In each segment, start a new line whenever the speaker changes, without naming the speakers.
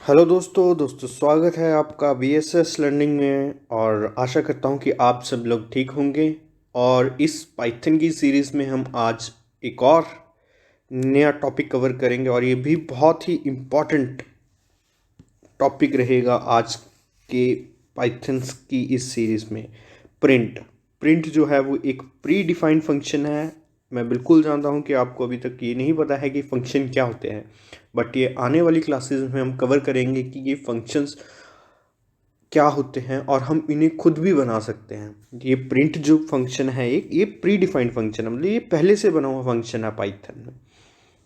Hello दोस्तों स्वागत है आपका बीएसएस लर्निंग में। और आशा करता हूँ कि आप सब लोग ठीक होंगे। और इस पाइथन की सीरीज़ में हम आज एक और नया टॉपिक कवर करेंगे, और ये भी बहुत ही इम्पॉर्टेंट टॉपिक रहेगा आज के पाइथन्स की इस सीरीज़ में। प्रिंट प्रिंट जो है वो एक प्री डिफाइंड फंक्शन है। मैं बिल्कुल जानता हूँ कि आपको अभी तक ये नहीं पता है कि फंक्शन क्या होते हैं, बट ये आने वाली क्लासेस में हम कवर करेंगे कि ये फंक्शंस क्या होते हैं और हम इन्हें खुद भी बना सकते हैं। ये प्रिंट जो फंक्शन है एक ये प्री डिफाइंड फंक्शन है, मतलब ये पहले से बना हुआ फंक्शन है पाइथन में।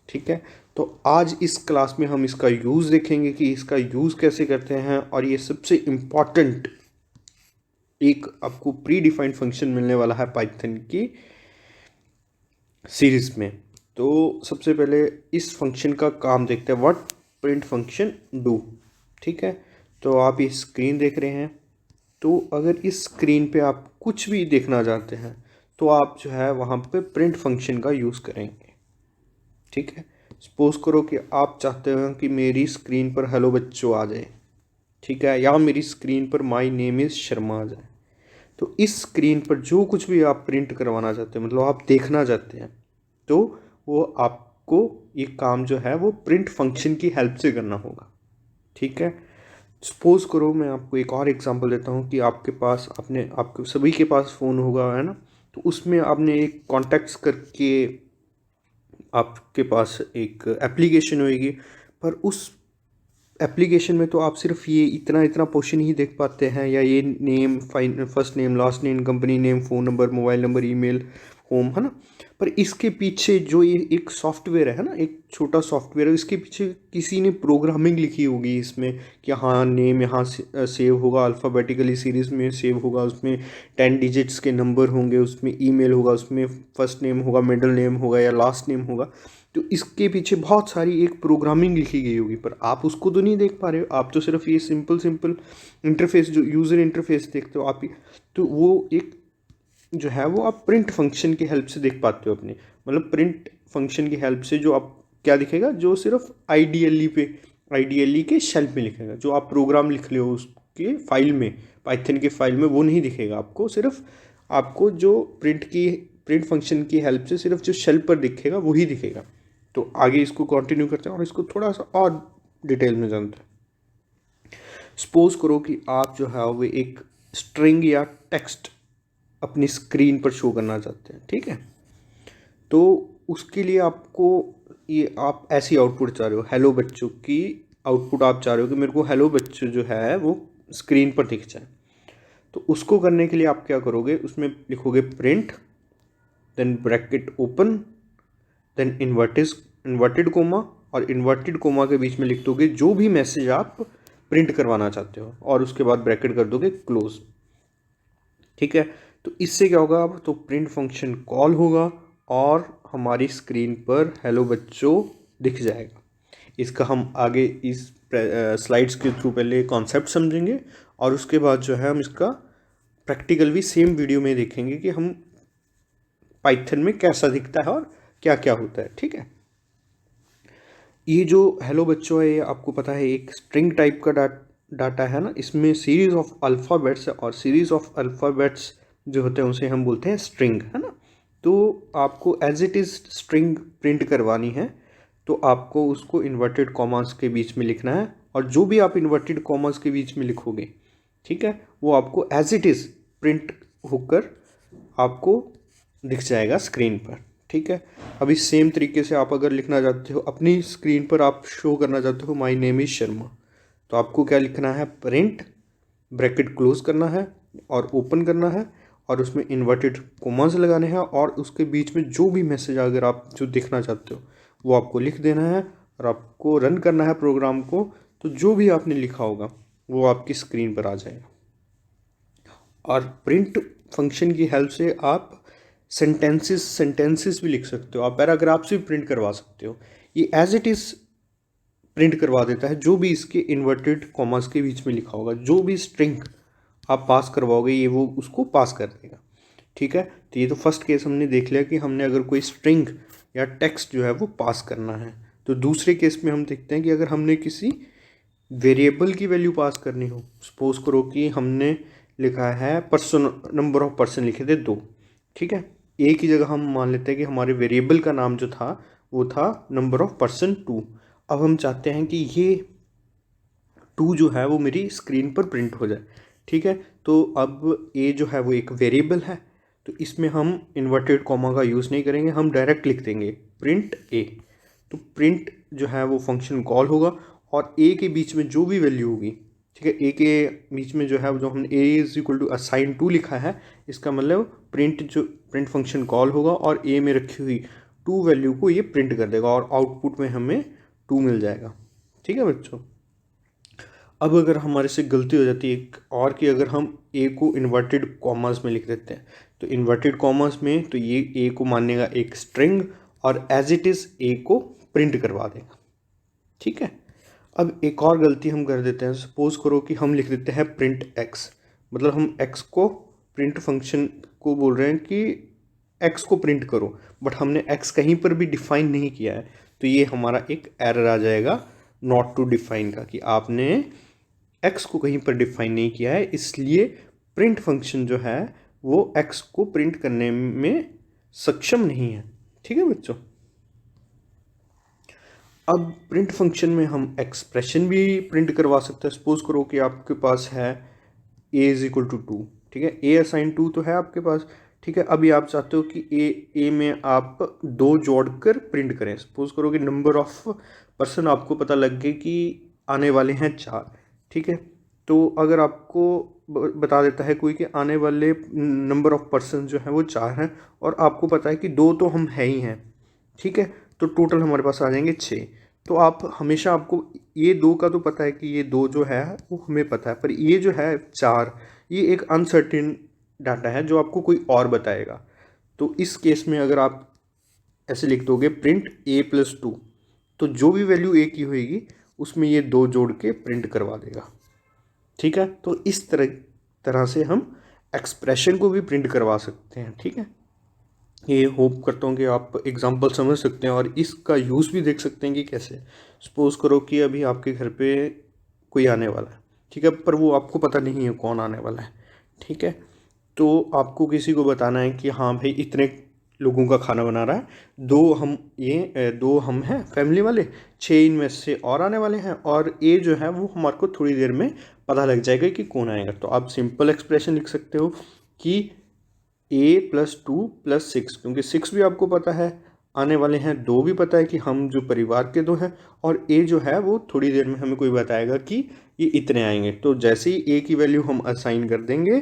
ठीक है, तो आज इस क्लास में हम इसका यूज़ देखेंगे कि इसका यूज़ कैसे करते हैं। और ये सबसे इम्पॉर्टेंट एक आपको प्री डिफाइंड फंक्शन मिलने वाला है पाइथन की सीरीज में। तो सबसे पहले इस फंक्शन का काम देखते हैं, व्हाट प्रिंट फंक्शन डू। ठीक है, तो आप ये स्क्रीन देख रहे हैं। तो अगर इस स्क्रीन पे आप कुछ भी देखना चाहते हैं तो आप जो है वहाँ पे प्रिंट फंक्शन का यूज़ करेंगे। ठीक है, सपोज करो कि आप चाहते हो कि मेरी स्क्रीन पर हेलो बच्चों आ जाए। ठीक है, या मेरी स्क्रीन पर माय नेम इज़ शर्मा आ जाए। तो इस स्क्रीन पर जो कुछ भी आप प्रिंट करवाना चाहते हैं, मतलब आप देखना चाहते हैं, तो वो आपको ये काम जो है वो प्रिंट फंक्शन की हेल्प से करना होगा। ठीक है, सपोज करो मैं आपको एक और एग्जांपल देता हूँ कि आपके पास अपने आपके सभी के पास फ़ोन होगा, है ना। तो उसमें आपने एक कॉन्टैक्ट्स करके आपके पास एक एप्लीकेशन होएगी, पर उस एप्लीकेशन में तो आप सिर्फ ये इतना इतना पोर्शन ही देख पाते हैं, या ये name, fine first name, last name, company name, phone number, mobile number, email, home, है ना। पर इसके पीछे जो ये एक सॉफ्टवेयर है ना, एक छोटा सॉफ्टवेयर है, इसके पीछे किसी ने प्रोग्रामिंग लिखी होगी इसमें कि हाँ नेम यहाँ सेव होगा, अल्फ़ाबेटिकली सीरीज़ में सेव होगा, उसमें 10 डिजिट्स के नंबर होंगे, उसमें ईमेल होगा, उसमें फर्स्ट नेम होगा, मिडिल नेम होगा या लास्ट नेम होगा। तो इसके पीछे बहुत सारी एक प्रोग्रामिंग लिखी गई होगी, पर आप उसको तो नहीं देख पा रहे हो। आप तो सिर्फ ये सिंपल सिंपल इंटरफेस, जो यूज़र इंटरफेस देखते हो आप ही। तो वो एक जो है वो आप प्रिंट फंक्शन की हेल्प से देख पाते हो अपने, मतलब प्रिंट फंक्शन की हेल्प से जो आप क्या दिखेगा, जो सिर्फ आईडीएलई के शेल में लिखेगा, जो आप प्रोग्राम लिख ले हो उसके फाइल में, पाइथन के फाइल में, वो नहीं दिखेगा आपको। सिर्फ आपको जो प्रिंट फंक्शन की हेल्प से सिर्फ जो शेल पर दिखेगा वही दिखेगा। तो आगे इसको कंटिन्यू करते हैं और इसको थोड़ा सा और डिटेल में जानते हैं। सपोज करो कि आप जो है वो एक स्ट्रिंग या टेक्स्ट अपनी स्क्रीन पर शो करना चाहते हैं। ठीक है, तो उसके लिए आपको ये आप ऐसी आउटपुट चाह रहे हो, हेलो बच्चों की आउटपुट आप चाह रहे हो कि मेरे को हेलो बच्चों जो है वो स्क्रीन पर दिख जाए। तो उसको करने के लिए आप क्या करोगे, उसमें लिखोगे print, then bracket open, then inverted comma, और इन्वर्टेड कोमा के बीच में लिख दोगे जो भी मैसेज आप प्रिंट करवाना चाहते हो, और उसके बाद ब्रैकेट कर दोगे क्लोज। ठीक है, तो इससे क्या होगा, अब तो प्रिंट फंक्शन कॉल होगा और हमारी स्क्रीन पर हेलो बच्चों दिख जाएगा। इसका हम आगे इस स्लाइड्स के थ्रू पहले कॉन्सेप्ट समझेंगे, और उसके बाद जो है हम इसका प्रैक्टिकल भी सेम वीडियो में देखेंगे कि हम पाइथन में कैसा दिखता है और क्या क्या होता है। ठीक है, ये जो हेलो बच्चों है, ये आपको पता है एक स्ट्रिंग टाइप का डाटा है ना। इसमें सीरीज ऑफ अल्फ़ाबेट्स है, और सीरीज ऑफ अल्फ़ाबेट्स जो होते हैं उसे हम बोलते हैं स्ट्रिंग, है ना। तो आपको as it is string print करवानी है, तो आपको उसको इन्वर्टेड कॉमास के बीच में लिखना है, और जो भी आप इन्वर्टेड कॉमास के बीच में लिखोगे, ठीक है, वो आपको एज इट इज़ प्रिंट होकर आपको दिख जाएगा स्क्रीन पर। ठीक है, अभी सेम तरीके से आप अगर लिखना चाहते हो, अपनी स्क्रीन पर आप शो करना चाहते हो माय नेम इज़ शर्मा, तो आपको क्या लिखना है, प्रिंट, ब्रैकेट क्लोज करना है और ओपन करना है, और उसमें इन्वर्टेड कोमास लगाने हैं, और उसके बीच में जो भी मैसेज अगर आप जो देखना चाहते हो वो आपको लिख देना है, और आपको रन करना है प्रोग्राम को। तो जो भी आपने लिखा होगा वो आपकी स्क्रीन पर आ जाएगा। और प्रिंट फंक्शन की हेल्प से आप सेंटेंसेस भी लिख सकते हो, आप पैराग्राफ्स भी प्रिंट करवा सकते हो। ये एज इट इज़ प्रिंट करवा देता है जो भी इसके इन्वर्टेड कॉमास के बीच में लिखा होगा, जो भी स्ट्रिंग आप पास करवाओगे ये वो उसको पास कर देगा। ठीक है, तो ये तो फर्स्ट केस हमने देख लिया कि हमने अगर कोई स्ट्रिंग या टेक्स्ट जो है वो पास करना है। तो दूसरे केस में हम देखते हैं कि अगर हमने किसी वेरिएबल की वैल्यू पास करनी हो, सपोज करो कि हमने लिखा है पर्सन, नंबर ऑफ पर्सन लिखे थे 2, ठीक है। ए की जगह हम मान लेते हैं कि हमारे वेरिएबल का नाम जो था वो था नंबर ऑफ पर्सन 2। अब हम चाहते हैं कि ये 2 जो है वो मेरी स्क्रीन पर प्रिंट हो जाए, ठीक है। तो अब ए जो है वो एक वेरिएबल है, तो इसमें हम इन्वर्टेड कॉमा का यूज़ नहीं करेंगे, हम डायरेक्ट लिख देंगे प्रिंट ए। तो प्रिंट जो है वो फंक्शन कॉल होगा और ए के बीच में जो भी वैल्यू होगी, ठीक है, ए के बीच में जो है जो हमने ए इज इक्वल टू असाइन 2 लिखा है, इसका मतलब प्रिंट फंक्शन कॉल होगा और ए में रखी हुई 2 वैल्यू को ये प्रिंट कर देगा और आउटपुट में हमें 2 मिल जाएगा, ठीक है बच्चों। अब अगर हमारे से गलती हो जाती है एक और कि अगर हम ए को इन्वर्टेड कॉमर्स में लिख देते हैं, तो इन्वर्टेड कॉमर्स में तो ये ए को मानेगा एक स्ट्रिंग और एज इट इज़ ए को प्रिंट करवा देगा, ठीक है। अब एक और गलती हम कर देते हैं, सपोज करो कि हम लिख देते हैं प्रिंट एक्स, मतलब हम एक्स को प्रिंट फंक्शन को बोल रहे हैं कि एक्स को प्रिंट करो, बट हमने एक्स कहीं पर भी डिफाइन नहीं किया है, तो ये हमारा एक एरर आ जाएगा नॉट टू डिफाइन का, कि आपने एक्स को कहीं पर डिफाइन नहीं किया है, इसलिए प्रिंट फंक्शन जो है वो एक्स को प्रिंट करने में सक्षम नहीं है, ठीक है बच्चों। अब प्रिंट फंक्शन में हम एक्सप्रेशन भी प्रिंट करवा सकते हैं। सपोज करो कि आपके पास है ए इज इक्वल टू 2, ठीक है, ए असाइन 2 तो है आपके पास, ठीक है। अभी आप चाहते हो कि ए में आप 2 जोड़कर प्रिंट करें। सपोज करो कि नंबर ऑफ पर्सन आपको पता लग गए कि आने वाले हैं 4, ठीक है। तो अगर आपको बता देता है कोई कि आने वाले नंबर ऑफ पर्सन जो है वो 4 हैं और आपको पता है कि 2 तो हम है ही हैं, ठीक है, तो टोटल हमारे पास आ जाएंगे 6। तो आप हमेशा, आपको ये 2 का तो पता है कि ये 2 जो है वो हमें पता है, पर ये जो है 4, ये एक अनसर्टेन डाटा है जो आपको कोई और बताएगा। तो इस केस में अगर आप ऐसे लिख दोगे प्रिंट ए प्लस 2, तो जो भी वैल्यू ए की होगी उसमें ये 2 जोड़ के प्रिंट करवा देगा, ठीक है। तो इस तरह से हम एक्सप्रेशन को भी प्रिंट करवा सकते हैं, ठीक है। ये होप करता हूँ कि आप एग्जांपल समझ सकते हैं और इसका यूज़ भी देख सकते हैं कि कैसे। सपोज़ करो कि अभी आपके घर पे कोई आने वाला है, ठीक है, पर वो आपको पता नहीं है कौन आने वाला है, ठीक है। तो आपको किसी को बताना है कि हाँ भाई इतने लोगों का खाना बना रहा है, 2 हम हैं फैमिली वाले, 6 इनमें से और आने वाले हैं, और ए जो है वो हमारे को थोड़ी देर में पता लग जाएगा कि कौन आएगा। तो आप सिंपल एक्सप्रेशन लिख सकते हो कि ए प्लस 2 प्लस 6, क्योंकि 6 भी आपको पता है, आने वाले हैं 2 भी पता है कि हम जो परिवार के 2 हैं, और ए जो है वो थोड़ी देर में हमें कोई बताएगा कि ये इतने आएंगे। तो जैसे ही ए की वैल्यू हम असाइन कर देंगे,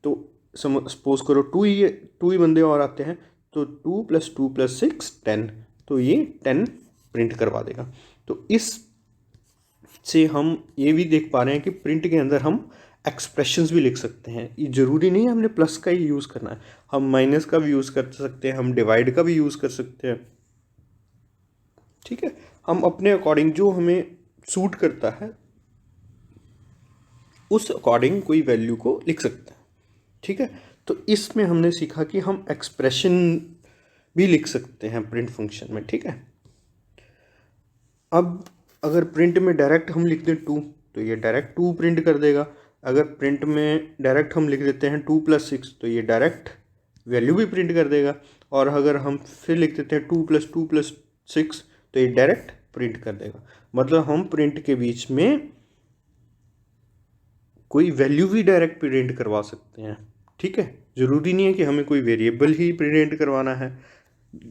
तो सपोज करो 2 ही बंदे और आते हैं, तो 2 प्लस 2 प्लस 6 10, तो ये 10 प्रिंट करवा देगा। तो इस से हम ये भी देख पा रहे हैं कि प्रिंट के अंदर हम एक्सप्रेशंस भी लिख सकते हैं। ये ज़रूरी नहीं है हमने प्लस का ही यूज़ करना है, हम माइनस का भी यूज़ कर सकते हैं, हम डिवाइड का भी यूज़ कर सकते हैं, ठीक है। हम अपने अकॉर्डिंग जो हमें सूट करता है उस अकॉर्डिंग कोई वैल्यू को लिख सकते हैं, ठीक है। तो इसमें हमने सीखा कि हम एक्सप्रेशन भी लिख सकते हैं प्रिंट फंक्शन में, ठीक है। अब अगर प्रिंट में डायरेक्ट हम लिख दें 2, तो ये डायरेक्ट 2 प्रिंट कर देगा। अगर प्रिंट में डायरेक्ट हम लिख देते हैं 2 प्लस 6, तो ये डायरेक्ट वैल्यू भी प्रिंट कर देगा। और अगर हम फिर लिख देते हैं 2 प्लस 2 प्लस 6, तो ये डायरेक्ट प्रिंट कर देगा। मतलब हम प्रिंट के बीच में कोई वैल्यू भी डायरेक्ट प्रिंट करवा सकते हैं, ठीक है। ज़रूरी नहीं है कि हमें कोई वेरिएबल ही प्रिंट करवाना है,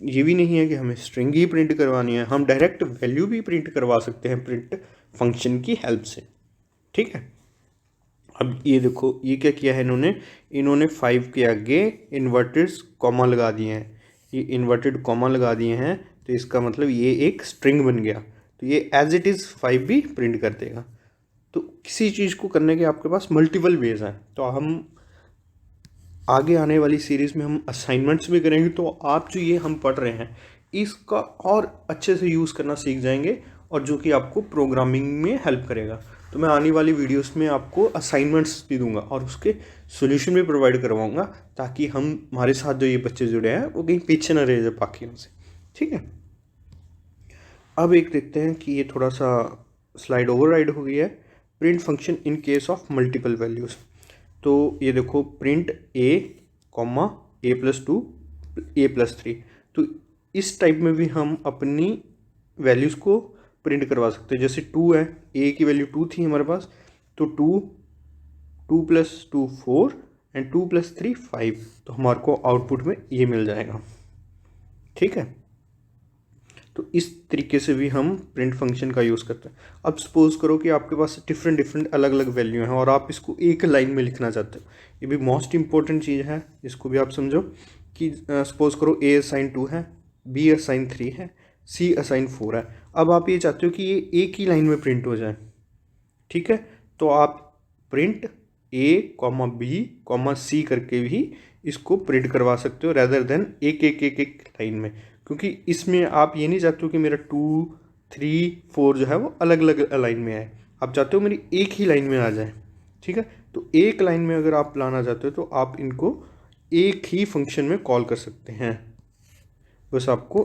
ये भी नहीं है कि हमें स्ट्रिंग ही प्रिंट करवानी है, हम डायरेक्ट वैल्यू भी प्रिंट करवा सकते हैं प्रिंट फंक्शन की हेल्प से, ठीक है। अब ये देखो ये क्या किया है इन्होंने 5 के आगे इन्वर्टेड कॉमा लगा दिए हैं, ये इन्वर्टेड कॉमा लगा दिए हैं, तो इसका मतलब ये एक स्ट्रिंग बन गया। तो ये एज इट इज़ 5 भी प्रिंट कर देगा। तो किसी चीज़ को करने के आपके पास मल्टीपल वेज हैं। तो हम आगे आने वाली सीरीज़ में हम असाइनमेंट्स भी करेंगे, तो आप जो ये हम पढ़ रहे हैं इसका और अच्छे से यूज़ करना सीख जाएंगे, और जो कि आपको प्रोग्रामिंग में हेल्प करेगा। तो मैं आने वाली वीडियोस में आपको असाइनमेंट्स भी दूंगा और उसके सॉल्यूशन भी प्रोवाइड करवाऊंगा, ताकि हमारे साथ जो ये बच्चे जुड़े हैं वो कहीं पीछे ना रह जाए बाकियों से, ठीक है। अब एक देखते हैं कि ये थोड़ा सा स्लाइड ओवरराइड हो गई है, print function in case of multiple values. तो ये देखो print a comma a+2 a+3, तो इस टाइप में भी हम अपनी वैल्यूज़ को प्रिंट करवा सकते हैं। जैसे 2 है, a की वैल्यू 2 थी हमारे पास, तो 2 + 2 4 एंड 2 + 3 5, तो हमारे को आउटपुट में ये मिल जाएगा। ठीक है, तो इस तरीके से भी हम प्रिंट फंक्शन का यूज़ करते हैं। अब सपोज करो कि आपके पास डिफरेंट अलग अलग वैल्यू हैं और आप इसको एक लाइन में लिखना चाहते हो। ये भी मोस्ट इंपॉर्टेंट चीज़ है, इसको भी आप समझो कि सपोज करो a असाइन 2 है, b असाइन 3 है, c असाइन 4 है। अब आप ये चाहते हो कि ये एक ही लाइन में प्रिंट हो जाए। ठीक है, तो आप प्रिंट a, b, c करके भी इसको प्रिंट करवा सकते हो रेदर देन एक लाइन में, क्योंकि इसमें आप ये नहीं चाहते हो कि मेरा 2, 3, 4 जो है वो अलग अलग लाइन में आए, आप चाहते हो मेरी एक ही लाइन में आ जाए। ठीक है, तो एक लाइन में अगर आप लाना चाहते हो तो आप इनको एक ही फंक्शन में कॉल कर सकते हैं, बस आपको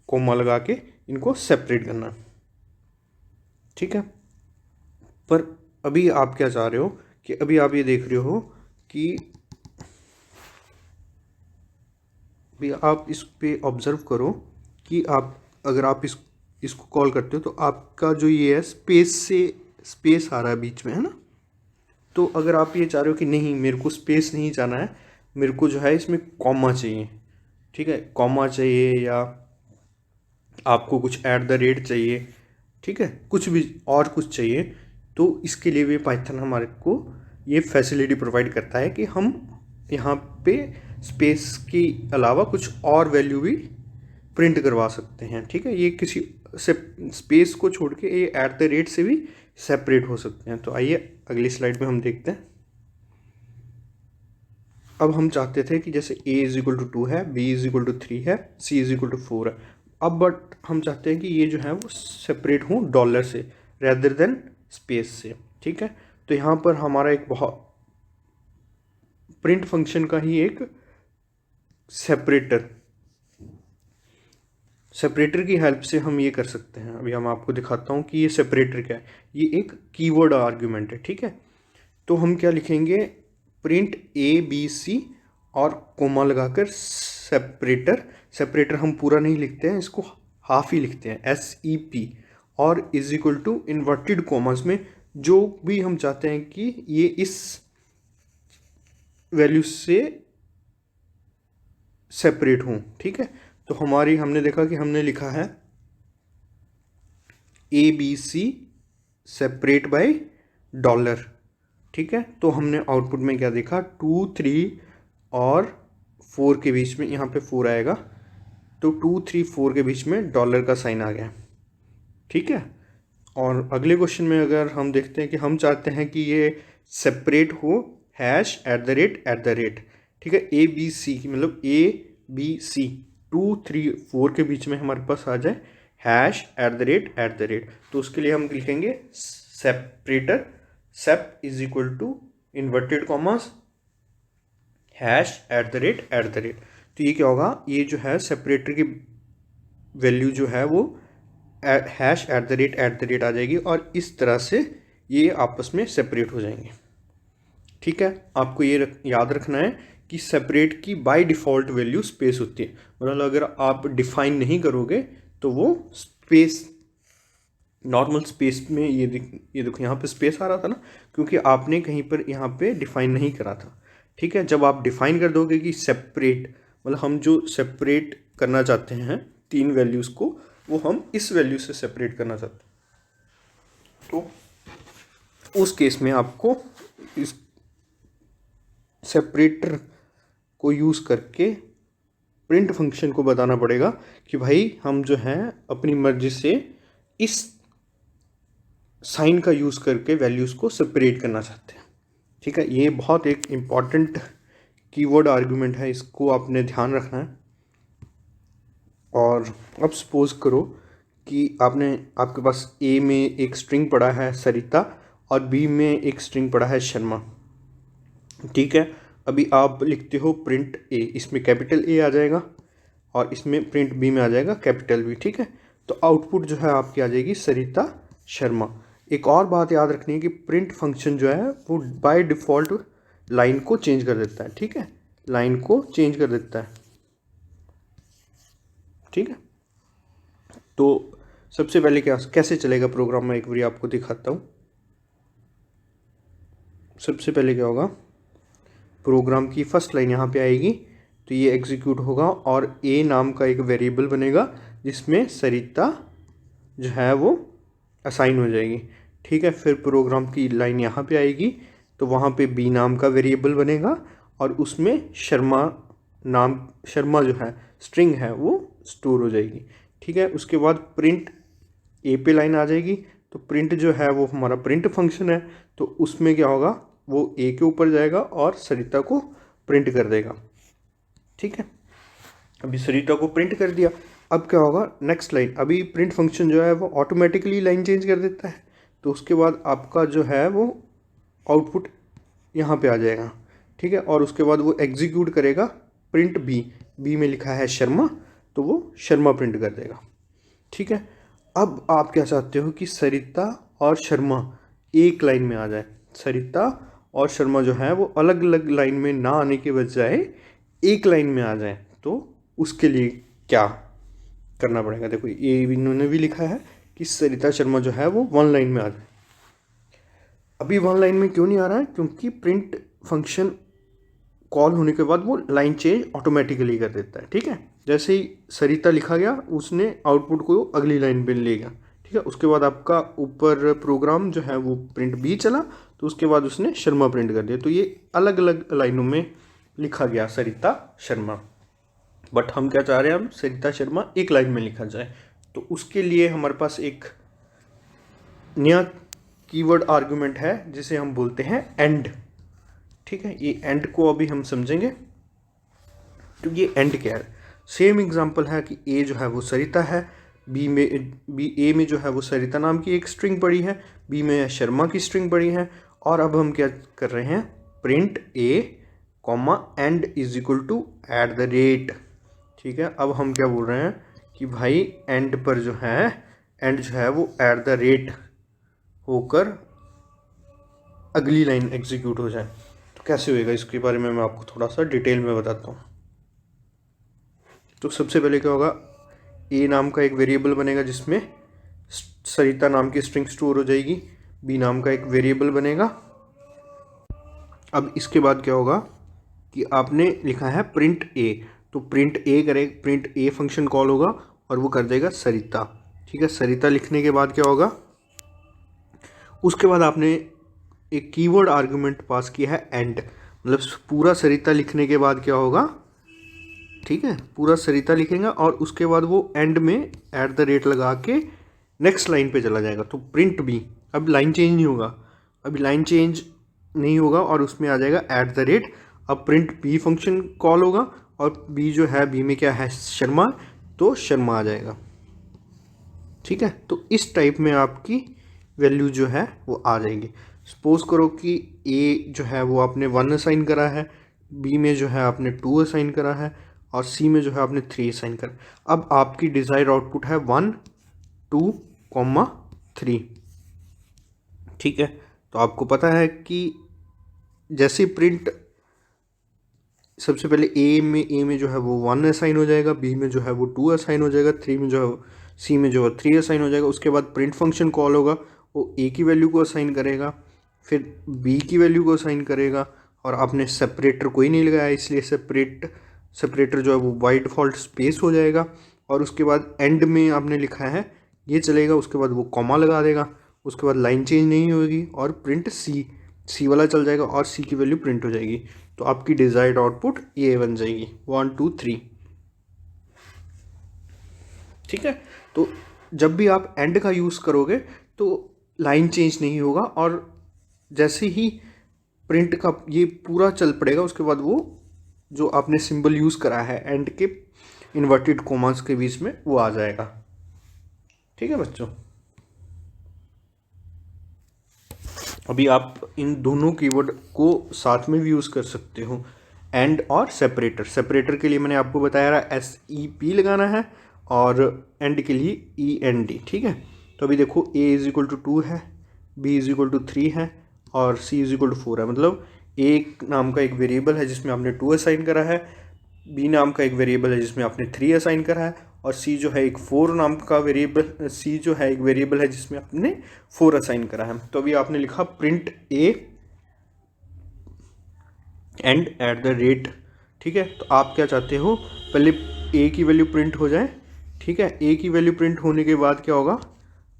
कोमा लगा के इनको सेपरेट करना। ठीक है, पर अभी आप क्या चाह रहे हो कि अभी आप ये देख रहे हो कि भी आप इस पे ऑब्जर्व करो कि आप अगर आप इसको कॉल करते हो तो आपका जो ये है स्पेस आ रहा है बीच में, है ना। तो अगर आप ये चाह रहे हो कि नहीं मेरे को स्पेस नहीं जाना है, मेरे को जो है इसमें कॉमा चाहिए, ठीक है, कॉमा चाहिए या आपको कुछ @ चाहिए, ठीक है, कुछ भी और कुछ चाहिए, तो इसके लिए भी पाइथन हमारे को ये फैसिलिटी प्रोवाइड करता है कि हम यहाँ पे स्पेस के अलावा कुछ और वैल्यू भी प्रिंट करवा सकते हैं। ठीक है, ये किसी से स्पेस को छोड़ के ये @ से भी सेपरेट हो सकते हैं। तो आइए अगली स्लाइड में हम देखते हैं। अब हम चाहते थे कि जैसे a = 2 है, b = 3 है, c = 4 है। अब बट हम चाहते हैं कि ये जो है वो सेपरेट हो डॉलर से रेदर देन स्पेस से। ठीक है, तो यहाँ पर हमारा एक बहुत प्रिंट फंक्शन का ही एक सेपरेटर की हेल्प से हम ये कर सकते हैं। अभी हम आपको दिखाता हूँ कि ये सेपरेटर क्या है। ये एक कीवर्ड आर्ग्यूमेंट है। ठीक है, तो हम क्या लिखेंगे, प्रिंट a, b, c और कोमा लगाकर सेपरेटर हम पूरा नहीं लिखते हैं, इसको हाफ ही लिखते हैं, SEP, और = इन्वर्टेड कॉमर्स में जो भी हम चाहते हैं कि ये इस वैल्यू से सेपरेट हों। ठीक है, तो हमने देखा कि हमने लिखा है ABC सेपरेट बाय डॉलर। ठीक है, तो हमने आउटपुट में क्या देखा, 2, 3 और 4 के बीच में, यहाँ पे 4 आएगा, तो 2, 3, 4 के बीच में डॉलर का साइन आ गया। ठीक है, और अगले क्वेश्चन में अगर हम देखते हैं कि हम चाहते हैं कि ये सेपरेट हो #@#। ठीक है, ABC की मतलब ABC 2, 3, 4 के बीच में हमारे पास आ जाए #@#। तो उसके लिए हम लिखेंगे सेपरेटर सेप = इन्वर्टेड कॉमास #@#। तो ये क्या होगा, ये जो है सेपरेटर की वैल्यू जो है वो #@# आ जाएगी और इस तरह से ये आपस में सेपरेट हो जाएंगे। ठीक है, आपको ये याद रखना है कि सेपरेट की बाय डिफ़ॉल्ट वैल्यू स्पेस होती है, मतलब अगर आप डिफाइन नहीं करोगे तो वो स्पेस, नॉर्मल स्पेस में ये देखो यहाँ पे स्पेस आ रहा था ना, क्योंकि आपने कहीं पर यहाँ पे डिफाइन नहीं करा था। ठीक है, जब आप डिफाइन कर दोगे कि सेपरेट, मतलब हम जो सेपरेट करना चाहते हैं 3 वैल्यूज़ को, वो हम इस वैल्यू से सेपरेट करना चाहते हैं, तो उस केस में आपको इस सेपरेटर को यूज़ करके प्रिंट फंक्शन को बताना पड़ेगा कि भाई हम जो है अपनी मर्जी से इस साइन का यूज़ करके वैल्यूज़ को सेपरेट करना चाहते हैं। ठीक है, ये बहुत एक इम्पॉर्टेंट कीवर्ड आर्गुमेंट है, इसको आपने ध्यान रखना है। और अब सपोज करो कि आपके पास A में एक स्ट्रिंग पड़ा है सरिता और B में एक स्ट्रिंग पड़ा है शर्मा। ठीक है, अभी आप लिखते हो प्रिंट A, इसमें कैपिटल A आ जाएगा और इसमें प्रिंट B में आ जाएगा कैपिटल B। ठीक है, तो आउटपुट जो है आपकी आ जाएगी सरिता शर्मा। एक और बात याद रखनी है कि प्रिंट फंक्शन जो है वो बाय डिफ़ॉल्ट लाइन को चेंज कर देता है, ठीक है, लाइन को चेंज कर देता है, ठीक है। तो सबसे पहले कैसे चलेगा प्रोग्राम, मैं एक बार आपको दिखाता हूँ। सबसे पहले क्या होगा, प्रोग्राम की फर्स्ट लाइन यहाँ पे आएगी, तो ये एग्जीक्यूट होगा और ए नाम का एक वेरिएबल बनेगा जिसमें सरिता जो है वो असाइन हो जाएगी, ठीक है। फिर प्रोग्राम की लाइन यहाँ पे आएगी, तो वहाँ पे बी नाम का वेरिएबल बनेगा और उसमें शर्मा जो है स्ट्रिंग है वो स्टोर हो जाएगी, ठीक है। उसके बाद प्रिंट ए पे लाइन आ जाएगी, तो प्रिंट जो है वो हमारा प्रिंट फंक्शन है, तो उसमें क्या होगा, वो ए के ऊपर जाएगा और सरिता को प्रिंट कर देगा, ठीक है। अभी सरिता को प्रिंट कर दिया, अब क्या होगा नेक्स्ट लाइन, अभी प्रिंट फंक्शन जो है वो ऑटोमेटिकली लाइन चेंज कर देता है, तो उसके बाद आपका जो है वो आउटपुट यहाँ पे आ जाएगा, ठीक है। और उसके बाद वो एग्जीक्यूट करेगा प्रिंट बी में लिखा है शर्मा, तो वो शर्मा प्रिंट कर देगा, ठीक है। अब आप क्या चाहते हो कि सरिता और शर्मा एक लाइन में आ जाए, सरिता और शर्मा जो है वो अलग अलग लाइन में ना आने के बजाय एक लाइन में आ जाए, तो उसके लिए क्या करना पड़ेगा। देखो ये इन्होंने भी लिखा है कि सरिता शर्मा जो है वो वन लाइन में आ जाए। अभी वन लाइन में क्यों नहीं आ रहा है, क्योंकि प्रिंट फंक्शन कॉल होने के बाद वो लाइन चेंज ऑटोमेटिकली कर देता है, ठीक है। जैसे ही सरिता लिखा गया उसने आउटपुट को अगली लाइन पे लेगा, ठीक है। उसके बाद आपका ऊपर प्रोग्राम जो है वो प्रिंट बी चला, तो उसके बाद उसने शर्मा प्रिंट कर दिया, तो ये अलग अलग लाइनों में लिखा गया सरिता शर्मा। बट हम क्या चाह रहे हैं, हम सरिता शर्मा एक लाइन में लिखा जाए, तो उसके लिए हमारे पास एक नया कीवर्ड आर्गुमेंट है जिसे हम बोलते हैं एंड, ठीक है। ये एंड को अभी हम समझेंगे, तो ये एंड क्या है। सेम एग्जांपल है कि ए जो है वो सरिता है, ए में जो है वो सरिता नाम की एक स्ट्रिंग पड़ी है, बी में शर्मा की स्ट्रिंग पड़ी है, और अब हम क्या कर रहे हैं, print a comma and is equal to at the rate, ठीक है। अब हम क्या बोल रहे हैं कि भाई एंड पर जो है, एंड जो है वो एट द रेट होकर अगली लाइन एग्जीक्यूट हो जाए। तो कैसे होएगा, इसके बारे में मैं आपको थोड़ा सा डिटेल में बताता हूँ। तो सबसे पहले क्या होगा, ए नाम का एक वेरिएबल बनेगा जिसमें सरिता नाम की स्ट्रिंग स्टोर हो जाएगी, बी नाम का एक वेरिएबल बनेगा। अब इसके बाद क्या होगा कि आपने लिखा है प्रिंट ए, तो प्रिंट ए फंक्शन कॉल होगा और वो कर देगा सरिता, ठीक है। सरिता लिखने के बाद क्या होगा, उसके बाद आपने एक कीवर्ड आर्गुमेंट पास किया है एंड, मतलब पूरा सरिता लिखने के बाद क्या होगा, ठीक है, पूरा सरिता लिखेगा और उसके बाद वो एंड में एट द रेट लगा के नेक्स्ट लाइन पे चला जाएगा, तो प्रिंट बी, अब लाइन चेंज नहीं होगा, अभी लाइन चेंज नहीं होगा और उसमें आ जाएगा एट द रेट। अब प्रिंट बी फंक्शन कॉल होगा और बी जो है, बी में क्या है शर्मा, तो शर्मा आ जाएगा, ठीक है। तो इस टाइप में आपकी वैल्यू जो है वो आ जाएगी। सपोज करो कि ए जो है वो आपने 1 असाइन करा है, बी में जो है आपने 2 असाइन करा है और सी में जो है आपने 3 असाइन करा। अब आपकी डिज़ायर्ड आउटपुट है 1 2 3, ठीक है। तो आपको पता है कि जैसे प्रिंट सबसे पहले ए में जो है वो 1 असाइन हो जाएगा, बी में जो है वो 2 असाइन हो जाएगा, 3 में जो है सी में जो है 3 असाइन हो जाएगा। उसके बाद प्रिंट फंक्शन कॉल होगा, वो ए की वैल्यू को असाइन करेगा, फिर बी की वैल्यू को असाइन करेगा, और आपने सेपरेटर कोई नहीं लगाया इसलिए सेपरेटर जो है वो बाय डिफ़ॉल्ट स्पेस हो जाएगा। और उसके बाद एंड में आपने लिखा है ये चलेगा, उसके बाद वो कॉमा लगा देगा, उसके बाद लाइन चेंज नहीं होगी और प्रिंट सी वाला चल जाएगा और सी की वैल्यू प्रिंट हो जाएगी। तो आपकी डिज़ायर्ड आउटपुट ये बन जाएगी 1 2 3, ठीक है। तो जब भी आप एंड का यूज़ करोगे तो लाइन चेंज नहीं होगा, और जैसे ही प्रिंट का ये पूरा चल पड़ेगा उसके बाद वो जो आपने सिंबल यूज़ करा है एंड के इन्वर्टेड कोमास के बीच में वो आ जाएगा, ठीक है बच्चों। अभी आप इन दोनों कीवर्ड को साथ में भी यूज़ कर सकते हो, एंड और सेपरेटर के लिए मैंने आपको बताया रहा SEP लगाना है और एंड के लिए END, ठीक है। तो अभी देखो A = 2 है, बी इज इक्वल टू 3 है और सी इज इक्वल टू 4 है। मतलब एक नाम का एक वेरिएबल है जिसमें आपने 2 असाइन करा है, बी नाम का एक वेरिएबल है जिसमें आपने 3 असाइन करा है, और सी जो है एक 4 नाम का वेरिएबल, सी जो है एक वेरिएबल है जिसमें आपने 4 असाइन करा है। तो अभी आपने लिखा print A and eight the rate, ठीक है। तो आप क्या चाहते हो, पहले ए की वैल्यू प्रिंट हो जाए, ठीक है। ए की वैल्यू प्रिंट होने के बाद क्या होगा,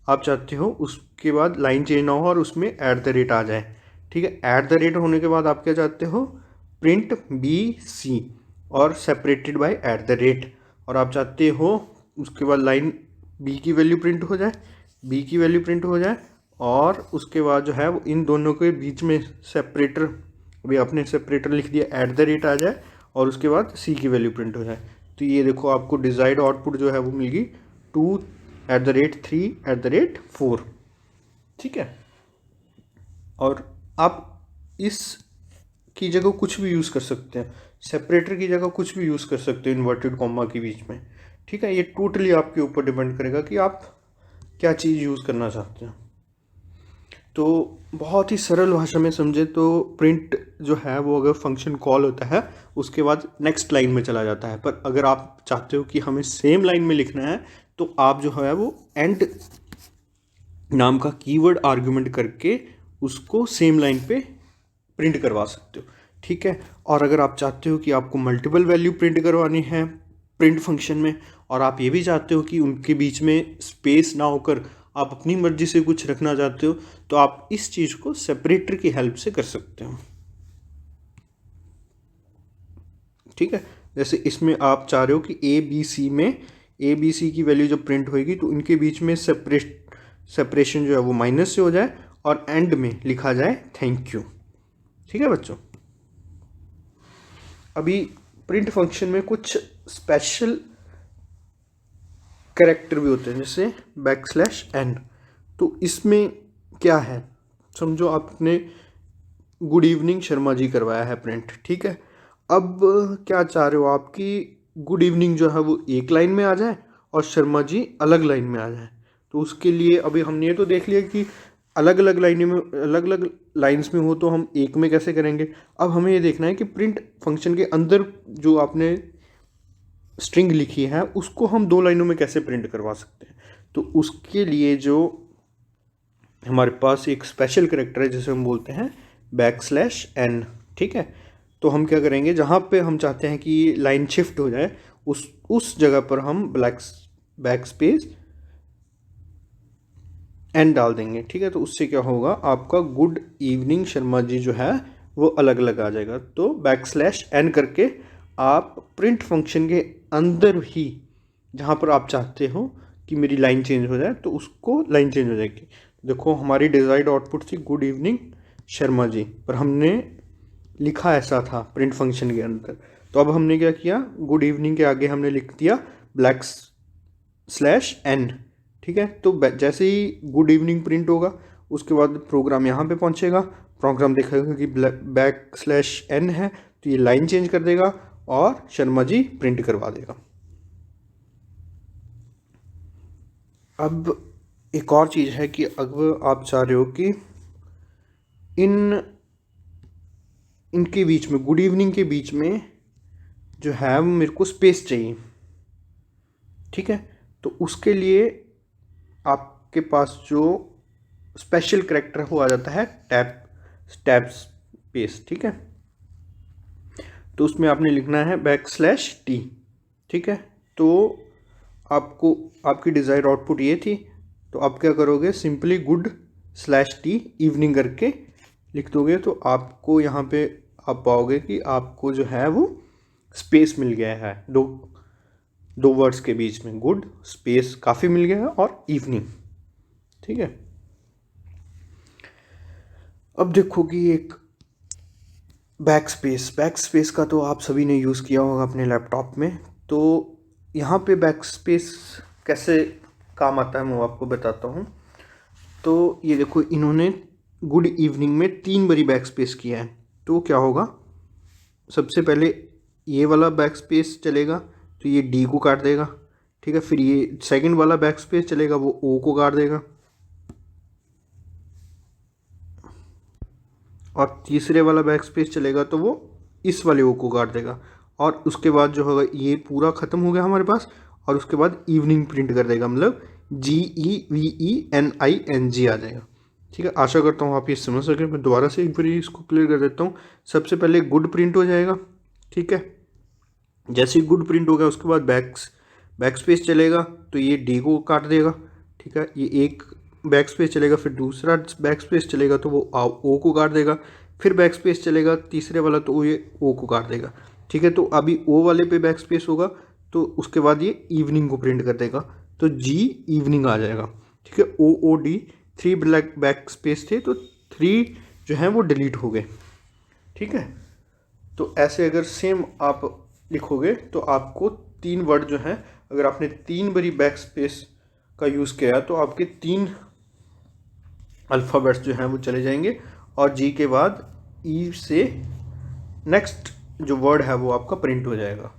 आप चाहते हो उसके बाद लाइन चेंज ना हो और उसमें एट द रेट आ जाए, ठीक है। एट द रेट होने के बाद आप क्या चाहते हो, प्रिंट बी सी और separated by eight the rate, और आप चाहते हो उसके बाद लाइन बी की वैल्यू प्रिंट हो जाए, बी की वैल्यू प्रिंट हो जाए, और उसके बाद जो है वो इन दोनों के बीच में सेपरेटर, अभी आपने सेपरेटर लिख दिया, एट द रेट आ जाए, और उसके बाद सी की वैल्यू प्रिंट हो जाए। तो ये देखो आपको डिज़ायर्ड आउटपुट जो है वो मिल गई 2 eight the rate 3 eight the rate 4, ठीक है। और आप इस की जगह कुछ भी यूज़ कर सकते हैं, सेपरेटर की जगह कुछ भी यूज़ कर सकते हैं इन्वर्टेड कॉमा के बीच में, ठीक है। ये टोटली आपके ऊपर डिपेंड करेगा कि आप क्या चीज़ यूज़ करना चाहते हैं। तो बहुत ही सरल भाषा में समझे तो प्रिंट जो है वो अगर फंक्शन कॉल होता है उसके बाद नेक्स्ट लाइन में चला जाता है, पर अगर आप चाहते हो कि हमें सेम लाइन में लिखना है तो आप जो है वो एंड नाम का कीवर्ड आर्गुमेंट करके उसको सेम लाइन पे प्रिंट करवा सकते हो, ठीक है। और अगर आप चाहते हो कि आपको मल्टीपल वैल्यू प्रिंट करवानी है प्रिंट फंक्शन में, और आप ये भी चाहते हो कि उनके बीच में स्पेस ना होकर आप अपनी मर्जी से कुछ रखना चाहते हो, तो आप इस चीज़ को सेपरेटर की हेल्प से कर सकते हो, ठीक है। जैसे इसमें आप चाह रहे हो कि ए बी सी में ए बी सी की वैल्यू जब प्रिंट होएगी तो इनके बीच में सेपरेशन जो है वो माइनस से हो जाए और एंड में लिखा जाए थैंक यू, ठीक है बच्चों। अभी प्रिंट फंक्शन में कुछ स्पेशल कैरेक्टर भी होते हैं जैसे \n। तो इसमें क्या है, समझो आपने गुड इवनिंग शर्मा जी करवाया है प्रिंट, ठीक है। अब क्या चाह रहे हो आपकी गुड इवनिंग जो है वो एक लाइन में आ जाए और शर्मा जी अलग लाइन में आ जाए। तो उसके लिए अभी हमने ये तो देख लिया कि अलग अलग लाइनें में, अलग अलग लाइंस में हो तो हम एक में कैसे करेंगे। अब हमें ये देखना है कि प्रिंट फंक्शन के अंदर जो आपने स्ट्रिंग लिखी है उसको हम 2 लाइनों में कैसे प्रिंट करवा सकते हैं। तो उसके लिए जो हमारे पास एक स्पेशल कैरेक्टर है जिसे हम बोलते हैं \n, ठीक है। तो हम क्या करेंगे, जहाँ पे हम चाहते हैं कि लाइन शिफ्ट हो जाए उस जगह पर हम बैकस्पेस n डाल देंगे, ठीक है। तो उससे क्या होगा, आपका गुड इवनिंग शर्मा जी जो है वो अलग अलग आ जाएगा। तो \n करके आप प्रिंट फंक्शन के अंदर ही जहाँ पर आप चाहते हो कि मेरी लाइन चेंज हो जाए तो उसको लाइन चेंज हो जाएगी। देखो हमारी डिज़ायर्ड आउटपुट थी गुड इवनिंग शर्मा जी, पर हमने लिखा ऐसा था प्रिंट फंक्शन के अंदर। तो अब हमने क्या किया, गुड इवनिंग के आगे हमने लिख दिया \n, ठीक है। तो जैसे ही गुड इवनिंग प्रिंट होगा उसके बाद प्रोग्राम यहाँ पे पहुँचेगा, प्रोग्राम देखेगा कि \n है तो ये लाइन चेंज कर देगा और शर्मा जी प्रिंट करवा देगा। अब एक और चीज़ है कि अगर आप चाह रहे हो कि इनके बीच में, गुड इवनिंग के बीच में जो है मेरे को स्पेस चाहिए, ठीक है। तो उसके लिए आपके पास जो स्पेशल कैरेक्टर है वो आ जाता है टैब स्पेस, ठीक है। तो उसमें आपने लिखना है \t, ठीक है। तो आपको आपकी डिज़ायर आउटपुट ये थी, तो आप क्या करोगे, सिंपली good/t इवनिंग करके लिख दोगे तो आपको यहाँ पे आप पाओगे कि आपको जो है वो स्पेस मिल गया है दो वर्ड्स के बीच में, गुड स्पेस काफ़ी मिल गया है और इवनिंग, ठीक है। अब देखो कि एक बैकस्पेस का तो आप सभी ने यूज़ किया होगा अपने लैपटॉप में। तो यहाँ पे बैकस्पेस कैसे काम आता है मैं आपको बताता हूँ। तो ये देखो इन्होंने गुड इवनिंग में 3 बारी बैकस्पेस किया है, तो क्या होगा, सबसे पहले ये वाला बैकस्पेस चलेगा तो ये डी को काट देगा, ठीक है। फिर ये सेकंड वाला बैकस्पेस चलेगा वो ओ को काट देगा, और तीसरे वाला बैक स्पेस चलेगा तो वो इस वाले ओ को काट देगा, और उसके बाद जो होगा ये पूरा ख़त्म हो गया हमारे पास, और उसके बाद इवनिंग प्रिंट कर देगा, मतलब GEVENING आ जाएगा। ठीक है, आशा करता हूँ आप ये समझ सकें। मैं दोबारा से एक बार इसको क्लियर कर देता हूँ। सबसे पहले गुड प्रिंट हो जाएगा, ठीक है। जैसे ही गुड प्रिंट हो गया उसके बाद बैक स्पेस चलेगा तो ये डी को काट देगा, ठीक है। ये एक बैक स्पेस चलेगा, फिर दूसरा बैक स्पेस चलेगा तो वो ओ को काट देगा, फिर बैक स्पेस चलेगा तीसरे वाला तो वो ये ओ को काट देगा, ठीक है। तो अभी ओ वाले पे बैक स्पेस होगा तो उसके बाद ये इवनिंग को प्रिंट कर देगा, तो जी इवनिंग आ जाएगा, ठीक है। OOD 3 ब्लैक बैक स्पेस थे तो 3 जो हैं वो डिलीट हो गए, ठीक है। तो ऐसे अगर सेम आप लिखोगे तो आपको 3 वर्ड जो हैं, अगर आपने 3 बारी बैक स्पेस का यूज़ किया तो आपके 3 अल्फ़ाबेट्स जो हैं वो चले जाएंगे, और जी के बाद ई से नेक्स्ट जो वर्ड है वो आपका प्रिंट हो जाएगा,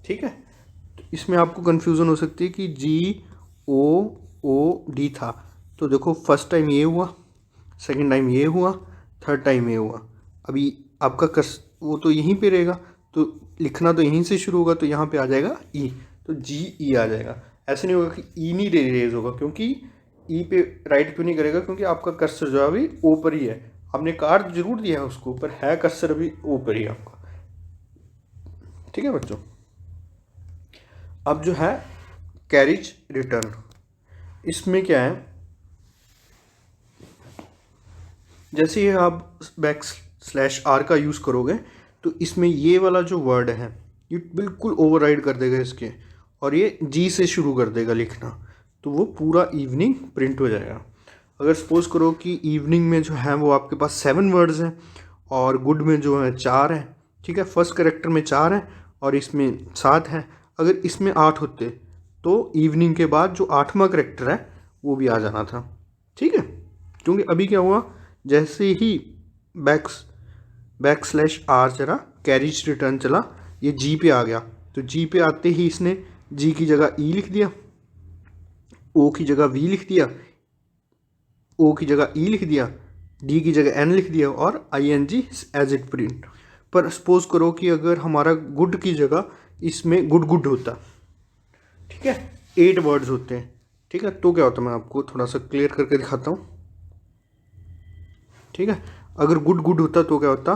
ठीक है। तो इसमें आपको कन्फ्यूज़न हो सकती है कि GOOD था, तो देखो फर्स्ट टाइम ये हुआ, सेकंड टाइम ये हुआ, थर्ड टाइम ये हुआ। अभी आपका वो तो यहीं पे रहेगा, तो लिखना तो यहीं से शुरू होगा, तो यहाँ पे आ जाएगा ई, तो GE आ जाएगा। ऐसे नहीं होगा कि ई नहीं रेज होगा, क्योंकि ई पे राइट क्यों नहीं करेगा, क्योंकि आपका कर्सर जो है अभी ओ पर ही है। आपने कार्ड जरूर दिया है उसको, पर है कर्सर अभी ओ पर ही आपका, ठीक है बच्चों। अब जो है कैरिज रिटर्न, इसमें क्या है, जैसे ही आप /R का यूज़ करोगे तो इसमें ये वाला जो वर्ड है ये बिल्कुल ओवरराइड कर देगा इसके, और ये जी से शुरू कर देगा लिखना, तो वो पूरा इवनिंग प्रिंट हो जाएगा। अगर सपोज करो कि इवनिंग में जो है वो आपके पास 7 वर्ड्स हैं और गुड में जो है 4 है, ठीक है। फर्स्ट करेक्टर में 4 है और इसमें 7 है। अगर इसमें 8 होते तो इवनिंग के बाद जो 8वां करेक्टर है वो भी आ जाना था, ठीक है। क्योंकि अभी क्या हुआ, जैसे ही /R चला, कैरिज रिटर्न चला, ये जी पे आ गया, तो जी पे आते ही इसने जी की जगह ई लिख दिया, ओ की जगह वी लिख दिया, ओ की जगह ई लिख दिया, डी की जगह एन लिख दिया, और ING एज इट प्रिंट। पर सपोज करो कि अगर हमारा गुड की जगह इसमें गुड होता, ठीक है, 8 वर्ड्स होते हैं, ठीक है, तो क्या होता, मैं आपको थोड़ा सा क्लियर करके दिखाता हूँ, ठीक है। अगर गुड होता तो क्या होता,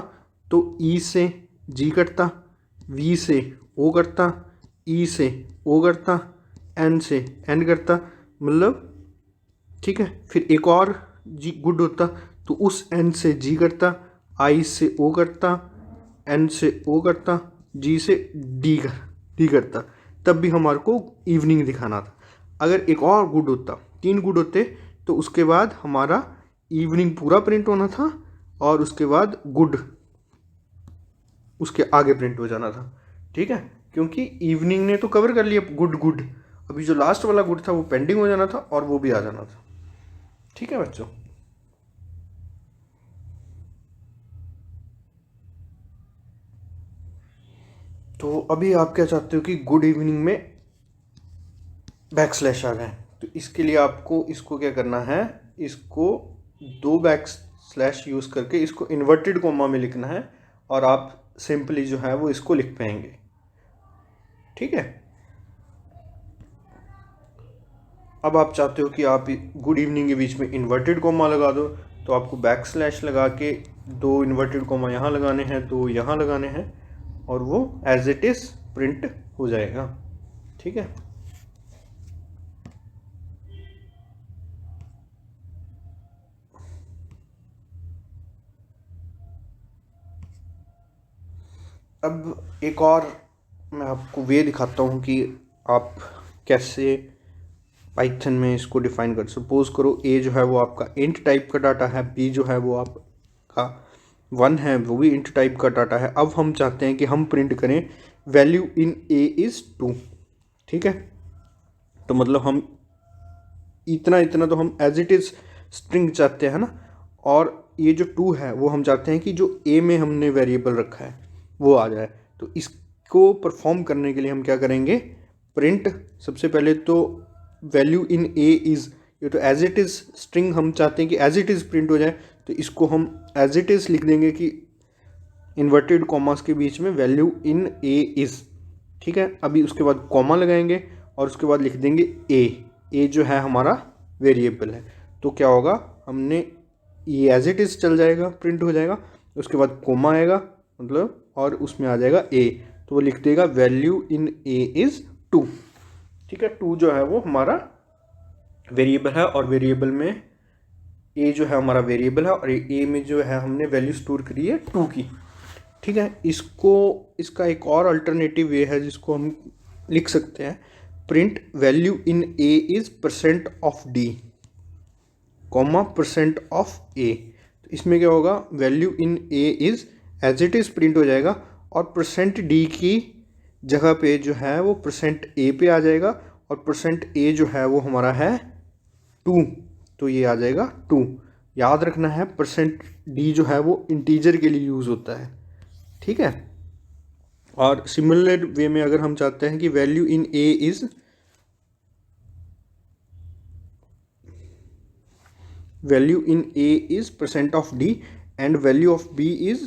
तो ई से जी कटता, वी से ओ करता, ई से ओ करता, एन से एन करता, मतलब, ठीक है। फिर एक और जी गुड होता तो उस एन से जी करता, आई से ओ करता, एन से ओ करता, जी से डी करता, तब भी हमारे को इवनिंग दिखाना था। अगर एक और गुड होता, 3 गुड होते तो उसके बाद हमारा इवनिंग पूरा प्रिंट होना था, और उसके बाद गुड उसके आगे प्रिंट हो जाना था, ठीक है। क्योंकि इवनिंग ने तो कवर कर लिया गुड, अभी जो लास्ट वाला गुड था वो पेंडिंग हो जाना था और वो भी आ जाना था, ठीक है बच्चों। तो अभी आप क्या चाहते हो कि गुड इवनिंग में / आ गए, तो इसके लिए आपको इसको क्या करना है, इसको 2 / यूज़ करके इसको इन्वर्टेड कोमा में लिखना है, और आप सिंपली जो है वो इसको लिख पाएंगे, ठीक है। अब आप चाहते हो कि आप गुड इवनिंग के बीच में इन्वर्टेड कोमा लगा दो, तो आपको / लगा के 2 इन्वर्टेड कोमा यहाँ लगाने हैं, 2 यहाँ लगाने हैं, और वो एज इट इज़ प्रिंट हो जाएगा, ठीक है। अब एक और मैं आपको वे दिखाता हूँ कि आप कैसे पाइथन में इसको डिफाइन कर। सपोज करो ए जो है वो आपका इंट टाइप का डाटा है, बी जो है वो आपका 1 है, वो भी इंट टाइप का डाटा है। अब हम चाहते हैं कि हम प्रिंट करें वैल्यू इन ए इज़ 2, ठीक है। तो मतलब हम इतना तो हम एज इट इज़ स्ट्रिंग चाहते हैं ना, और ये जो 2 है वो हम चाहते हैं कि जो ए में हमने वेरिएबल रखा है वो आ जाए। तो इसको परफॉर्म करने के लिए हम क्या करेंगे, प्रिंट सबसे पहले तो वैल्यू इन ए इज़, ये तो एज इट इज़ स्ट्रिंग हम चाहते हैं कि एज इट इज़ प्रिंट हो जाए, तो इसको हम एज इट इज़ लिख देंगे कि इन्वर्टेड कॉमास के बीच में वैल्यू इन ए इज़, ठीक है। अभी उसके बाद कॉमा लगाएंगे और उसके बाद लिख देंगे ए जो है हमारा वेरिएबल है। तो क्या होगा, हमने ये एज इट इज़ चल जाएगा, प्रिंट हो जाएगा, उसके बाद कोमा आएगा मतलब, और उसमें आ जाएगा ए, तो वो लिख देगा वैल्यू इन ए इज़ 2, ठीक है। 2 जो है वो हमारा वेरिएबल है, और वेरिएबल में ए जो है हमारा वेरिएबल है, और ए में जो है हमने वैल्यू स्टोर करी है 2 की, ठीक है। इसका एक और अल्टरनेटिव वे है जिसको हम लिख सकते हैं, print value in A is percent of D comma percent of A. तो इसमें क्या होगा, value in A is as it is print हो जाएगा, और परसेंट डी की जगह पे जो है वो परसेंट ए पे आ जाएगा, और परसेंट ए जो है वो हमारा है 2, तो ये आ जाएगा 2। याद रखना है परसेंट डी जो है वो इंटीजर के लिए यूज़ होता है, ठीक है। और सिमिलर वे में अगर हम चाहते हैं कि value in A is percent of D and value of B is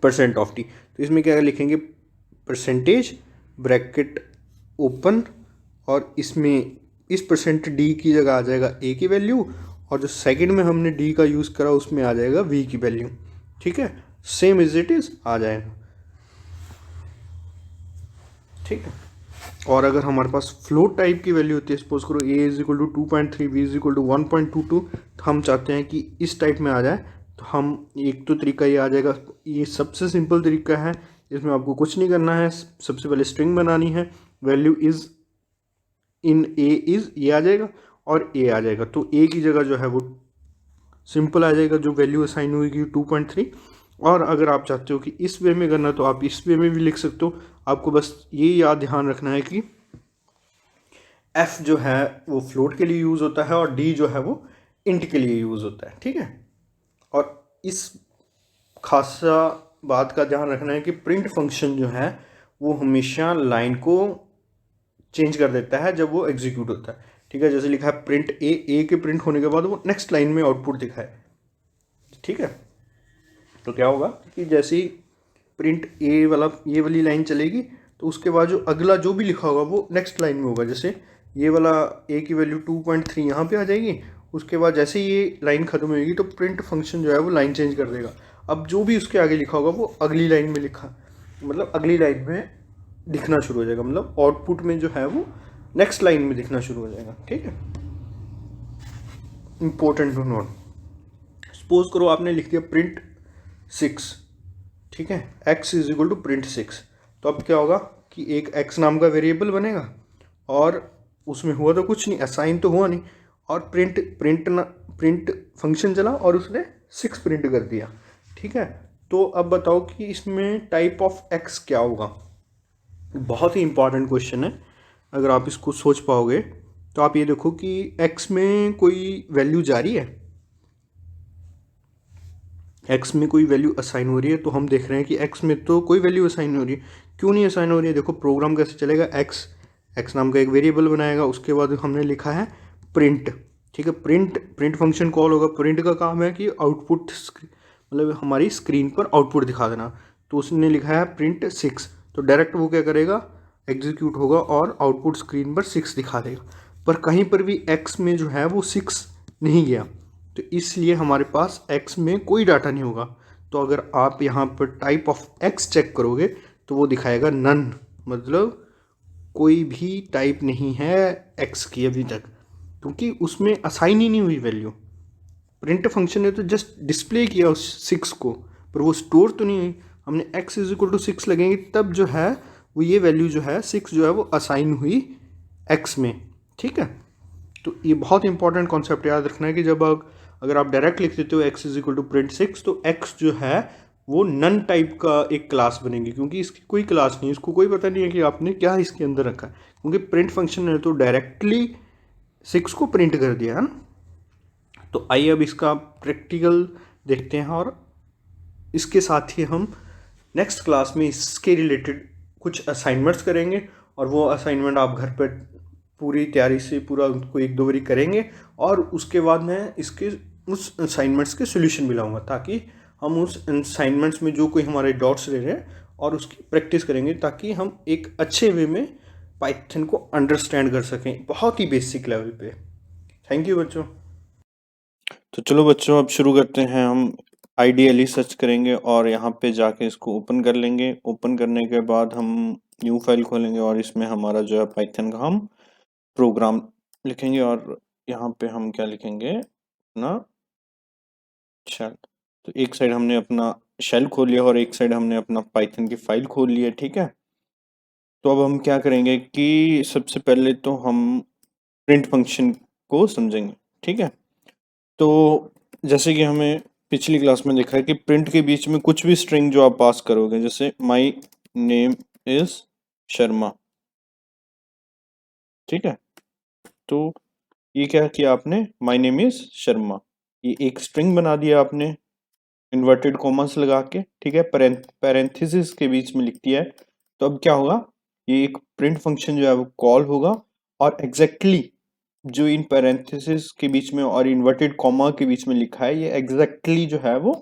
percent of D, तो इसमें क्या लिखेंगे, परसेंटेज ब्रैकेट ओपन, और इसमें इस परसेंट डी की जगह आ जाएगा ए की वैल्यू, और जो सेकंड में हमने डी का यूज़ करा उसमें आ जाएगा वी की वैल्यू, ठीक है। सेम इज इट इज़ आ जाएगा, ठीक है। और अगर हमारे पास फ्लोट टाइप की वैल्यू होती है, सपोज करो A is equal to 2.3, B is equal to 1.22, तो हम चाहते हैं कि इस टाइप में आ जाए, तो हम एक तो तरीका ये आ जाएगा, ये सबसे सिंपल तरीका है, इसमें आपको कुछ नहीं करना है, सबसे पहले स्ट्रिंग बनानी है, value is in A is ये आ जाएगा और ए आ जाएगा, तो ए की जगह जो है वो सिंपल आ जाएगा, जो वैल्यू असाइन हुई 2.3। और अगर आप चाहते हो कि इस वे में करना तो आप इस वे में भी लिख सकते हो, आपको बस ये याद ध्यान रखना है कि f जो है वो फ्लोट के लिए यूज़ होता है और d जो है वो इंट के लिए यूज़ होता है, ठीक है। और इस खासा बात का ध्यान रखना है कि प्रिंट फंक्शन जो है वो हमेशा लाइन को चेंज कर देता है जब वो एग्जीक्यूट होता है, ठीक है। जैसे लिखा है प्रिंट ए के प्रिंट होने के बाद वो नेक्स्ट लाइन में आउटपुट दिखाए, ठीक है। तो क्या होगा कि जैसे ही प्रिंट ए वाला ये वाली लाइन चलेगी तो उसके बाद जो अगला जो भी लिखा होगा वो नेक्स्ट लाइन में होगा। जैसे ये वाला ए की वैल्यू 2.3 यहाँ पे आ जाएगी, उसके बाद जैसे ही ये लाइन खत्म होगी तो प्रिंट फंक्शन जो है वो लाइन चेंज कर देगा। अब जो भी उसके आगे लिखा होगा वो अगली लाइन में लिखा, मतलब अगली लाइन में दिखना शुरू हो जाएगा, मतलब आउटपुट में जो है वो नेक्स्ट लाइन में दिखना शुरू हो जाएगा, ठीक है। इंपॉर्टेंट टू नोट, सपोज करो आपने लिख दिया प्रिंट 6, ठीक है, x is equal to print 6, तो अब क्या होगा कि एक x नाम का वेरिएबल बनेगा और उसमें हुआ तो कुछ नहीं, असाइन तो हुआ नहीं, और प्रिंट फंक्शन चला और उसने 6 प्रिंट कर दिया, ठीक है। तो अब बताओ कि इसमें टाइप ऑफ x क्या होगा। बहुत ही इंपॉर्टेंट क्वेश्चन है, अगर आप इसको सोच पाओगे तो आप ये देखो कि x में कोई वैल्यू जारी है, x में कोई वैल्यू असाइन हो रही है, तो हम देख रहे हैं कि x में तो कोई वैल्यू असाइन हो रही है। क्यों नहीं असाइन हो रही है, देखो प्रोग्राम कैसे चलेगा, x नाम का एक वेरिएबल बनाएगा, उसके बाद हमने लिखा है प्रिंट, ठीक है। प्रिंट फंक्शन कॉल होगा, प्रिंट का काम है कि आउटपुट मतलब हमारी स्क्रीन पर आउटपुट दिखा देना, तो उसने लिखा है प्रिंट 6, तो डायरेक्ट वो क्या करेगा, एग्जीक्यूट होगा और आउटपुट स्क्रीन पर 6 दिखा देगा। पर कहीं पर भी x में जो है वो 6 नहीं गया, तो इसलिए हमारे पास x में कोई डाटा नहीं होगा। तो अगर आप यहाँ पर टाइप ऑफ x चेक करोगे तो वो दिखाएगा नन, मतलब कोई भी टाइप नहीं है x की अभी तक, क्योंकि उसमें असाइन ही नहीं हुई वैल्यू। प्रिंट फंक्शन ने तो जस्ट डिस्प्ले किया उस 6 को, पर वो स्टोर तो नहीं हुई। हमने x इज इक्वल टू 6 लगेंगे तब जो है वो ये वैल्यू जो है 6 जो है वो असाइन हुई x में, ठीक है। तो ये बहुत इंपॉर्टेंट कॉन्सेप्ट याद रखना है कि जब अगर आप डायरेक्ट लिख देते हो x is equal to print 6, तो x जो है वो नन टाइप का एक क्लास बनेगी, क्योंकि इसकी कोई क्लास नहीं, इसको कोई पता नहीं है कि आपने क्या इसके अंदर रखा है, क्योंकि प्रिंट फंक्शन ने तो डायरेक्टली 6 को प्रिंट कर दिया है ना। तो आइए अब इसका प्रैक्टिकल देखते हैं, और इसके साथ ही हम नेक्स्ट क्लास में इसके रिलेटेड कुछ असाइनमेंट्स करेंगे, और वो असाइनमेंट आप घर पर पूरी तैयारी से पूरा उनको 1-2 बारी करेंगे, और उसके बाद मैं इसके उस असाइनमेंट्स के सोल्यूशन भी लाऊंगा, ताकि हम उस असाइनमेंट्स में जो कोई हमारे डॉट्स रह रहे हैं और उसकी प्रैक्टिस करेंगे, ताकि हम एक अच्छे वे में पाइथन को अंडरस्टैंड कर सकें बहुत ही बेसिक लेवल पे। थैंक यू बच्चों। तो चलो बच्चों, अब शुरू करते हैं। हम आइडियली सर्च करेंगे और यहाँ पे जाके इसको ओपन कर लेंगे। ओपन करने के बाद हम न्यू फाइल खोलेंगे और इसमें हमारा जो है पाइथन का हम प्रोग्राम लिखेंगे। और यहाँ पे हम क्या लिखेंगे, अपना शेल। तो एक साइड हमने अपना शेल खोल लिया और एक साइड हमने अपना पाइथन की फाइल खोल ली है, ठीक है। तो अब हम क्या करेंगे कि सबसे पहले तो हम प्रिंट फंक्शन को समझेंगे, ठीक है। तो जैसे कि हमें पिछली क्लास में देखा है कि प्रिंट के बीच में कुछ भी स्ट्रिंग जो आप पास करोगे, जैसे माई नेम इज शर्मा, ठीक है। तो ये क्या किया आपने, माई नेम इज शर्मा, ये एक स्ट्रिंग बना दिया आपने इन्वर्टेड कॉमास लगा के, ठीक है। पैरेंथेसिस के बीच में लिख दिया है। तो अब क्या होगा, ये एक प्रिंट फंक्शन जो है वो कॉल होगा और एग्जैक्टली जो इन पैरेंथेसिस के बीच में और इन्वर्टेड कॉमा के बीच में लिखा है, ये एग्जैक्टली जो है वो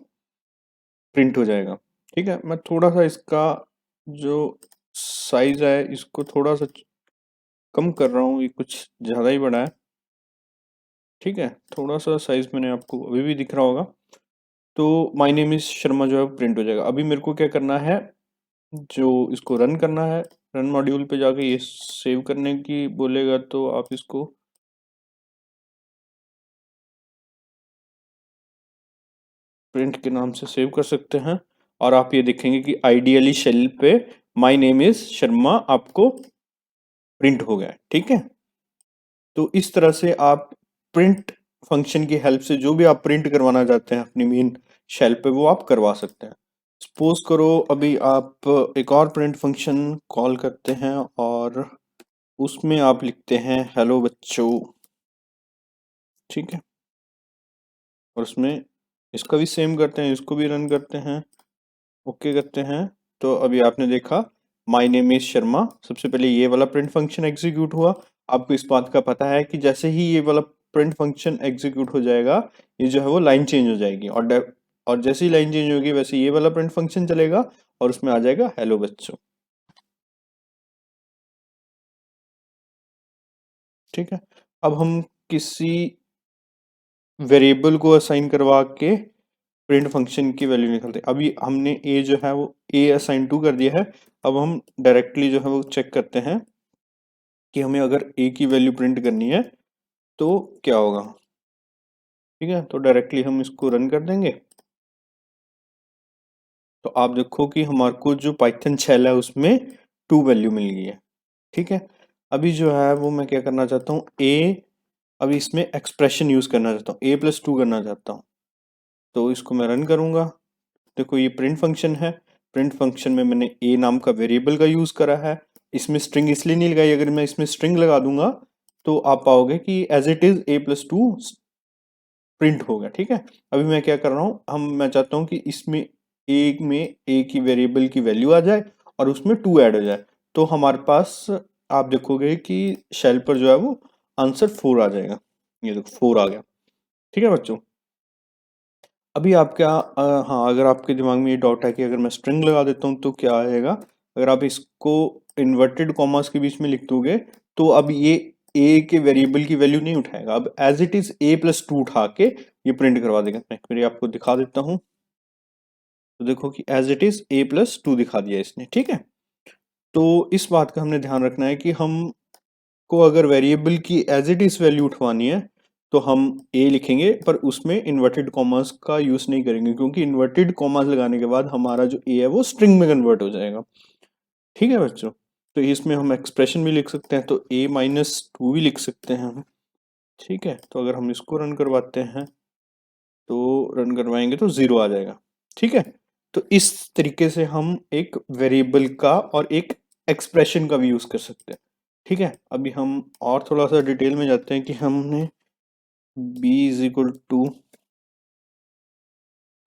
प्रिंट हो जाएगा, ठीक है। मैं थोड़ा सा इसका जो साइज है इसको थोड़ा सा कम कर रहा हूँ, ये कुछ ज़्यादा ही बड़ा है, ठीक है। थोड़ा सा साइज मैंने आपको अभी भी दिख रहा होगा। तो माय नेम इज शर्मा जो है प्रिंट हो जाएगा। अभी मेरे को क्या करना है, जो इसको रन करना है, रन मॉड्यूल पे जाके ये सेव करने की बोलेगा, तो आप इसको प्रिंट के नाम से सेव कर सकते हैं। और आप ये देखेंगे कि आइडियली शेल पे माय नेम इज शर्मा आपको प्रिंट हो गया है, ठीक है। तो इस तरह से आप प्रिंट फंक्शन की हेल्प से जो भी आप प्रिंट करवाना चाहते हैं अपनी मेन शेल पे, वो आप करवा सकते हैं। सपोज करो अभी आप एक और प्रिंट फंक्शन कॉल करते हैं और उसमें आप लिखते हैं हेलो बच्चों, ठीक है। और उसमें इसका भी सेम करते हैं, इसको भी रन करते हैं, ओके करते हैं। तो अभी आपने देखा माय नेम इज शर्मा, सबसे पहले ये वाला प्रिंट फंक्शन एग्जीक्यूट हुआ। आपको इस बात का पता है कि जैसे ही ये वाला प्रिंट फंक्शन एग्जीक्यूट हो जाएगा, ये जो है वो लाइन चेंज हो जाएगी और जैसे ही लाइन चेंज होगी वैसे ये वाला प्रिंट फंक्शन चलेगा और उसमें आ जाएगा हेलो बच्चों, ठीक है। अब हम किसी वेरिएबल को असाइन करवा के प्रिंट फंक्शन की वैल्यू निकालते हैं। अभी हमने ए जो है वो ए असाइन टू कर दिया है। अब हम डायरेक्टली जो है वो चेक करते हैं कि हमें अगर ए की वैल्यू प्रिंट करनी है तो क्या होगा, ठीक है। तो डायरेक्टली हम इसको रन कर देंगे। तो आप देखो कि हमारे को जो पाइथन शेल है उसमें टू वैल्यू मिल गई है, ठीक है। अभी जो है वो मैं क्या करना चाहता हूँ, ए, अभी इसमें एक्सप्रेशन यूज करना चाहता हूँ, A+2 करना चाहता हूँ। तो इसको मैं रन करूंगा। देखो ये प्रिंट फंक्शन है। प्रिंट फंक्शन में मैंने ए नाम का वेरिएबल का यूज करा है। इसमें स्ट्रिंग इसलिए नहीं लगाई, अगर मैं इसमें स्ट्रिंग लगा दूंगा तो आप पाओगे कि as it is A+2 print होगा, ठीक है। अभी मैं क्या कर रहा हूँ, मैं चाहता हूँ कि इसमें ए की वेरिएबल की वैल्यू आ जाए और उसमें टू ऐड हो जाए। तो हमारे पास आप देखोगे कि शेल पर जो है वो आंसर 4 आ जाएगा। ये देखो 4 आ गया, ठीक है बच्चों। अभी आप क्या हाँ, अगर आपके दिमाग में ये डाउट है कि अगर मैं स्ट्रिंग लगा देता हूँ तो क्या आएगा, अगर आप इसको इन्वर्टेड कॉमास के बीच में लिख दोगे तो अब ये ए के वेरिएबल की वैल्यू नहीं उठाएगा। अब एज इट इज A+2 उठा के ये प्रिंट करवा देगा। मैं फिर आपको दिखा देता हूँ। तो देखो कि एज इट इज A+2 दिखा दिया इसने, ठीक है। तो इस बात का हमने ध्यान रखना है कि हम को अगर वेरिएबल की एज इट इज वैल्यू उठवानी है तो हम ए लिखेंगे, पर उसमें इन्वर्टेड कॉमास का यूज नहीं करेंगे, क्योंकि इन्वर्टेड कॉमास लगाने के बाद हमारा जो ए है वो स्ट्रिंग में कन्वर्ट हो जाएगा, ठीक है बच्चों। तो इसमें हम एक्सप्रेशन भी लिख सकते हैं, तो A-2 भी लिख सकते हैं हम, ठीक है। तो अगर हम इसको रन करवाते हैं तो रन करवाएंगे तो 0 आ जाएगा, ठीक है। तो इस तरीके से हम एक वेरिएबल का और एक एक्सप्रेशन का भी यूज कर सकते हैं, ठीक है। अभी हम और थोड़ा सा डिटेल में जाते हैं कि हमने b इज इक्वल टू,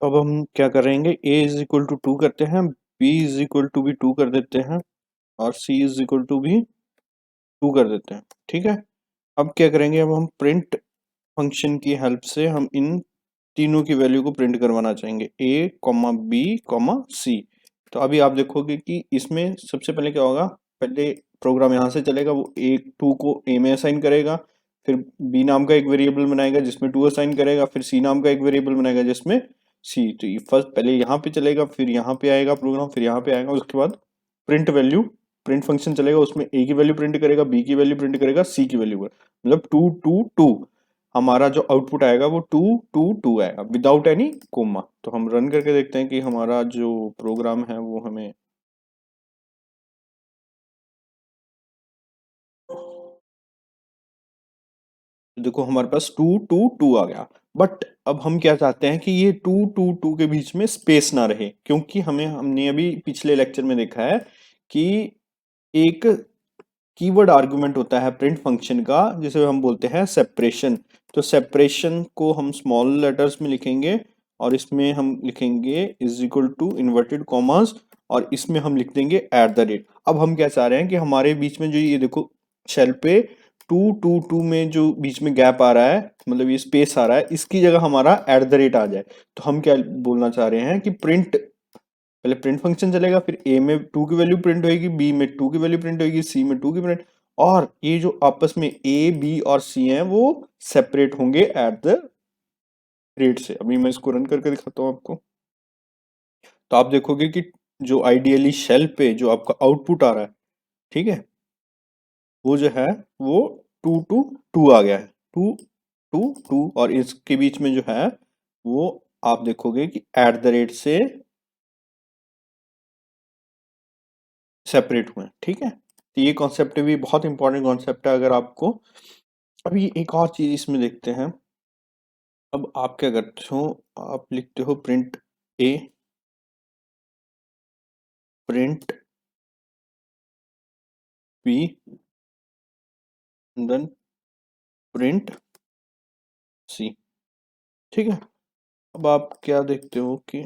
अब हम क्या करेंगे, a इज इक्वल टू 2 करते हैं, b इज इक्वल टू भी 2 कर देते हैं और c इज इक्वल टू भी 2 कर देते हैं, ठीक है। अब क्या करेंगे, अब हम प्रिंट फंक्शन की हेल्प से हम इन तीनों की वैल्यू को प्रिंट करवाना चाहेंगे, ए कॉमा बी कॉमा सी। तो अभी आप देखोगे कि इसमें सबसे पहले क्या होगा, पहले प्रोग्राम यहाँ से चलेगा, वो ए टू को ए में असाइन करेगा, फिर बी नाम का एक वेरिएबल बनाएगा जिसमें टू असाइन करेगा, फिर सी नाम का एक वेरिएबल बनाएगा जिसमें सी। तो ये फर्स्ट पहले यहाँ पे चलेगा, फिर यहाँ पे आएगा प्रोग्राम, फिर यहाँ पे आएगा, उसके बाद प्रिंट वैल्यू, प्रिंट फंक्शन चलेगा, उसमें ए की वैल्यू प्रिंट करेगा, बी की वैल्यू प्रिंट करेगा, सी की वैल्यू, मतलब 2 2 2। हमारा जो आउटपुट आएगा वो 2 2 2 आएगा विदाउट एनी कोमा। तो हम रन करके देखते हैं कि हमारा जो प्रोग्राम है वो हमें, देखो हमारे पास 2 2 2 आ गया। बट अब हम क्या चाहते हैं कि ये 2 2 2 के बीच में स्पेस ना रहे, क्योंकि हमने अभी पिछले लेक्चर में देखा है कि एक कीवर्ड आर्गुमेंट होता है प्रिंट फंक्शन का जिसे हम बोलते हैं सेपरेशन। तो सेपरेशन को हम स्मॉल लेटर्स में लिखेंगे और इसमें हम लिखेंगे is equal to inverted commas, और इसमें हम लिख देंगे एट द रेट। अब हम क्या चाह रहे हैं कि हमारे बीच में जो ये देखो शेल पे 2 2 2 में जो बीच में गैप आ रहा है, मतलब ये स्पेस आ रहा है, इसकी जगह हमारा एट द रेट आ जाए। तो हम क्या बोलना चाह रहे हैं कि प्रिंट, पहले प्रिंट फंक्शन चलेगा, फिर ए में 2 की वैल्यू प्रिंट होगी, बी में 2 की वैल्यू प्रिंट होगी, सी में 2 की प्रिंट, और ये जो आपस में ए बी और सी हैं वो सेपरेट होंगे एट द रेट से। अभी मैं इसको रन करके दिखाता हूँ आपको। तो आप देखोगे कि जो आइडियली शेल पे जो आपका आउटपुट आ रहा है, ठीक है, वो जो है वो 2 2 2 आ गया है, 2 2 2, और इसके बीच में जो है वो आप देखोगे कि एट द रेट से सेपरेट हुए हैं, ठीक है। तो ये कॉन्सेप्ट भी बहुत इंपॉर्टेंट कॉन्सेप्ट है। अगर आपको अभी एक और चीज इसमें देखते हैं, अब आप क्या करते हो, आप लिखते हो प्रिंट ए, प्रिंट बी, देन प्रिंट सी, ठीक है। अब आप क्या देखते हो कि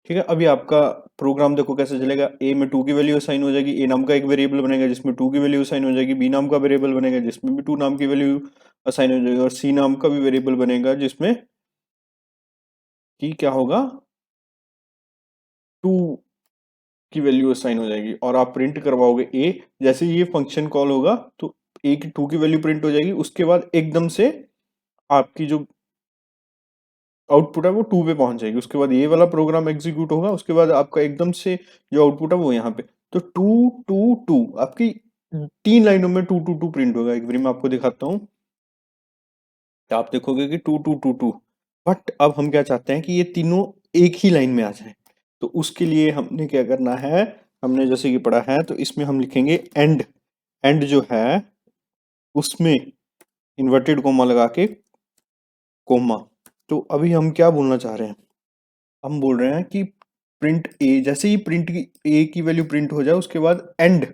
ठीक है, अभी आपका प्रोग्राम देखो कैसे चलेगा। ए में 2 की वैल्यू असाइन हो जाएगी, ए नाम का एक वेरिएबल बनेगा जिसमें 2 की वैल्यू असाइन हो जाएगी, बी नाम का वेरिएबल बनेगा जिसमें भी 2 नाम की वैल्यू असाइन हो जाएगी, और सी नाम का भी वेरिएबल बनेगा जिसमें कि क्या होगा, 2 की वैल्यू असाइन हो जाएगी। और आप प्रिंट करवाओगे ए, जैसे ये फंक्शन कॉल होगा तो ए की 2 की वैल्यू प्रिंट हो जाएगी, उसके बाद एकदम से आपकी जो आउटपुट है वो 2 पे पहुंच जाएगी, उसके बाद ये वाला प्रोग्राम एग्जीक्यूट होगा, उसके बाद आपका एकदम से जो आउटपुट है वो यहाँ पे। तो 2 2 2 आपकी 3 लाइनों में 2 2 2 प्रिंट होगा। एक बार मैं आपको दिखाता हूँ, तो आप देखोगे कि 2 2 2 2। बट अब हम क्या चाहते हैं कि ये तीनों एक ही लाइन में आ जाए। तो उसके लिए हमने क्या करना है, हमने जैसे कि पढ़ा है, तो इसमें हम लिखेंगे एंड। एंड जो है उसमें इन्वर्टेड कोमा लगा के कोमा। तो अभी हम क्या बोलना चाह रहे हैं, हम बोल रहे हैं कि प्रिंट ए, जैसे ही प्रिंट की ए की वैल्यू प्रिंट हो जाए उसके बाद एंड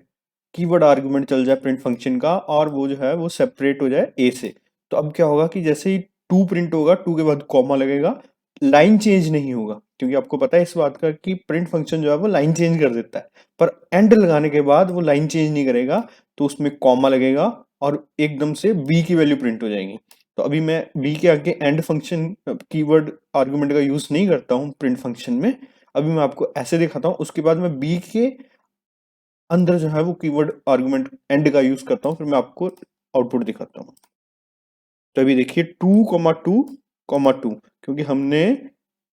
कीवर्ड आर्गुमेंट चल जाए प्रिंट फंक्शन का, और वो जो है वो सेपरेट हो जाए ए से। तो अब क्या होगा कि जैसे ही 2 प्रिंट होगा, 2 के बाद कॉमा लगेगा, लाइन चेंज नहीं होगा, क्योंकि आपको पता है इस बात का कि प्रिंट फंक्शन जो है वो लाइन चेंज कर देता है, पर एंड लगाने के बाद वो लाइन चेंज नहीं करेगा। तो उसमें कॉमा लगेगा और एकदम से बी की वैल्यू प्रिंट हो जाएगी। तो अभी मैं बी के आगे एंड फंक्शन कीवर्ड आर्गुमेंट का यूज नहीं करता हूँ प्रिंट फंक्शन में। अभी मैं आपको ऐसे दिखाता हूँ, उसके बाद मैं बी के अंदर जो है वो कीवर्ड आर्गुमेंट एंड का यूज करता हूँ, फिर मैं आपको आउटपुट दिखाता हूँ। तो अभी देखिए 2 2 2, क्योंकि हमने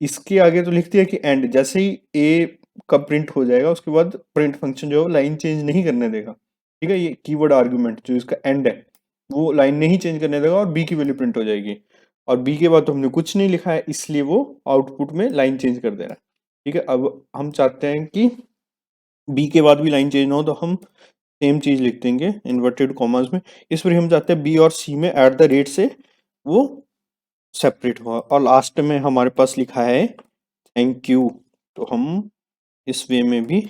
इसके आगे तो लिख दिया कि एंड, जैसे ही ए का प्रिंट हो जाएगा उसके बाद प्रिंट फंक्शन जो है लाइन चेंज नहीं करने देगा, ठीक है। ये कीवर्ड आर्गुमेंट जो इसका एंड है वो लाइन नहीं चेंज करने देगा और बी की वैल्यू प्रिंट हो जाएगी। और बी के बाद तो हमने कुछ नहीं लिखा है, इसलिए वो आउटपुट में लाइन चेंज कर दे रहा है, ठीक है। अब हम चाहते हैं कि बी के बाद भी लाइन चेंज ना हो, तो हम सेम चीज लिख देंगे इन्वर्टेड कॉमर्स में। इस पर हम चाहते हैं बी और सी में एट द रेट से वो सेपरेट हुआ, और लास्ट में हमारे पास लिखा है थैंक यू। तो हम इस वे में भी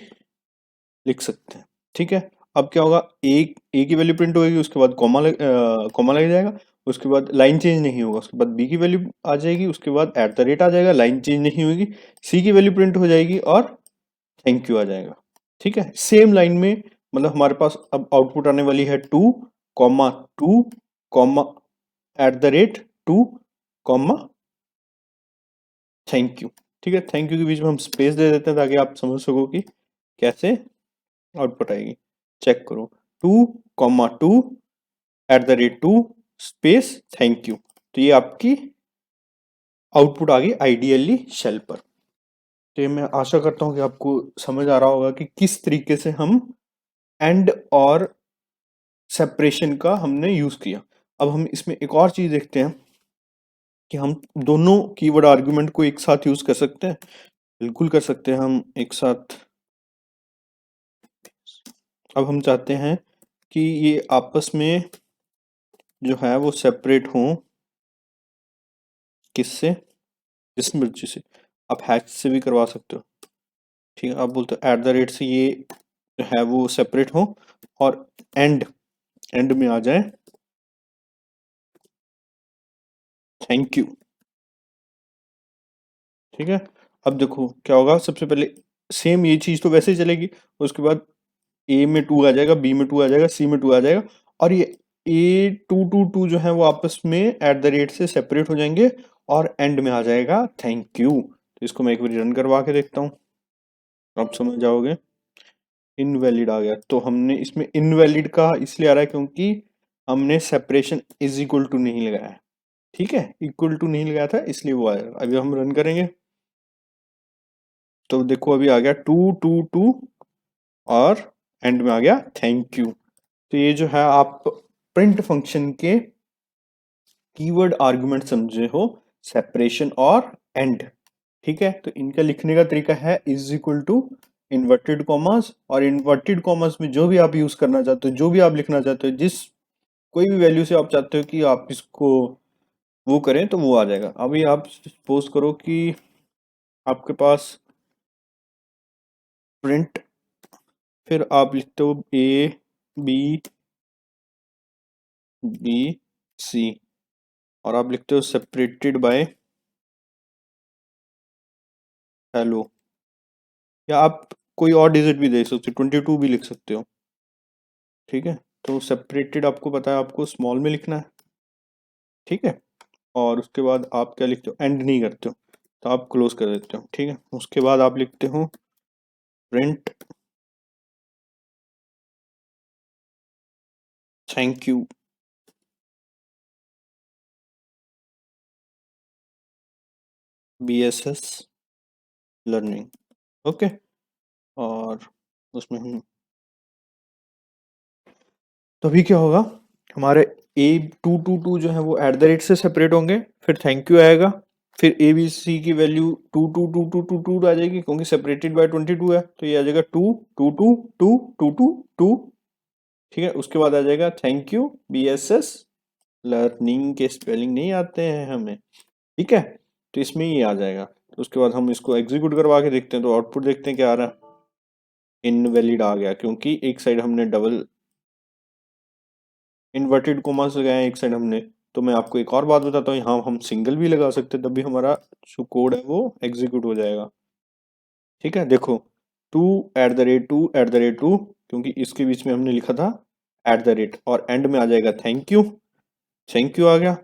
लिख सकते हैं, ठीक है। अब क्या होगा, ए की वैल्यू प्रिंट होगी, उसके बाद कॉमा लग जाएगा, उसके बाद लाइन चेंज नहीं होगा, उसके बाद बी की वैल्यू आ जाएगी, उसके बाद एट द रेट आ जाएगा, लाइन चेंज नहीं होगी, सी की वैल्यू प्रिंट हो जाएगी और थैंक यू आ जाएगा, ठीक है। सेम लाइन में मतलब हमारे पास अब आउटपुट आने वाली है 2, कॉमा @2, कॉमा थैंक यू। ठीक है, थैंक यू के बीच में हम स्पेस दे देते हैं ताकि आप समझ सको कि कैसे आउटपुट आएगी। चेक करो, 2, 2 स्पेस थैंक यू। तो ये आपकी आउटपुट आ गई आइडियली शेल पर। तो ये मैं आशा करता हूँ कि आपको समझ आ रहा होगा कि किस तरीके से हम एंड और सेपरेशन का हमने यूज किया। अब हम इसमें एक और चीज देखते हैं कि हम दोनों कीवर्ड आर्गुमेंट को एक साथ यूज कर सकते हैं। बिल्कुल कर सकते हैं हम एक साथ। अब हम चाहते हैं कि ये आपस में जो है वो सेपरेट हों, किससे, जिस मर्जी से। आप हैश से भी करवा सकते हो। ठीक है, आप बोलते हो @ से ये जो है वो सेपरेट हो और एंड में आ जाए थैंक यू। ठीक है, अब देखो क्या होगा। सबसे पहले सेम ये चीज तो वैसे ही चलेगी, उसके बाद ए में 2 आ जाएगा, बी में 2 आ जाएगा, सी में 2 आ जाएगा, और ये A 2 जो है वो आपस में से सेपरेट हो जाएंगे और एंड में आ जाएगा थैंक यू। तो इसको मैं एक बार रन करवा के देखता हूँ, आप समझ जाओगे। इनवैलिड आ गया, तो हमने इसमें इनवैलिड का इसलिए आ रहा है क्योंकि हमने सेपरेशन इज इक्वल टू नहीं लगाया है। ठीक है, इक्वल टू नहीं लगाया था इसलिए वो आएगा। अभी हम रन करेंगे तो देखो अभी आ गया 2, 2, 2 और एंड में आ गया थैंक यू। तो ये जो है आप प्रिंट फंक्शन के कीवर्ड आर्गुमेंट समझे हो, सेपरेशन और एंड। ठीक है, तो इनका लिखने का तरीका है is equal to inverted commas, और इन्वर्टेड कॉमर्स में जो भी आप यूज करना चाहते हो, जो भी आप लिखना चाहते हो, जिस कोई भी वैल्यू से आप चाहते हो कि आप इसको वो करें तो वो आ जाएगा। अभी आप सपोज करो कि आपके पास प्रिंट, फिर आप लिखते हो A B B C और आप लिखते हो सेपरेटेड बाय हेलो, या आप कोई और डिजिट भी दे सकते हो, 22 भी लिख सकते हो। ठीक है, तो सेपरेटेड आपको पता है आपको स्मॉल में लिखना है। ठीक है, और उसके बाद आप क्या लिखते हो, एंड नहीं करते हो तो आप क्लोज कर देते हो। ठीक है, उसके बाद आप लिखते हो print thank you BSS learning. Okay, और उसमें हम तभी क्या होगा, हमारे A 2, 2, 2 जो है वो @ से सेपरेट होंगे, फिर थैंक यू आएगा, फिर ABC की वैल्यू 2, 2, 2, 2, 2 आ जाएगी क्योंकि सेपरेटेड बाय 22 है, तो ये आ जाएगा 2, 2, 2, 2, 2, 2। ठीक है, उसके बाद आ जाएगा थैंक यू BSS लर्निंग के स्पेलिंग नहीं आते हैं हमें। ठीक है, तो इसमें ये आ जाएगा। तो उसके बाद हम इसको एग्जीक्यूट करवा के देखते हैं, तो आउटपुट देखते हैं क्या आ रहा है। इनवैलिड आ गया क्योंकि एक साइड हमने डबल इन्वर्टेड कोमास लगाए हैं, एक साइड हमने। तो मैं आपको एक और बात बताता हूँ, यहाँ हम सिंगल भी लगा सकते हैं, तब भी हमारा जो कोड है वो एग्जीक्यूट हो जाएगा। ठीक है, देखो 2 @2 क्योंकि इसके बीच में हमने लिखा था और एंड में आ जाएगा थैंक यू आ गया।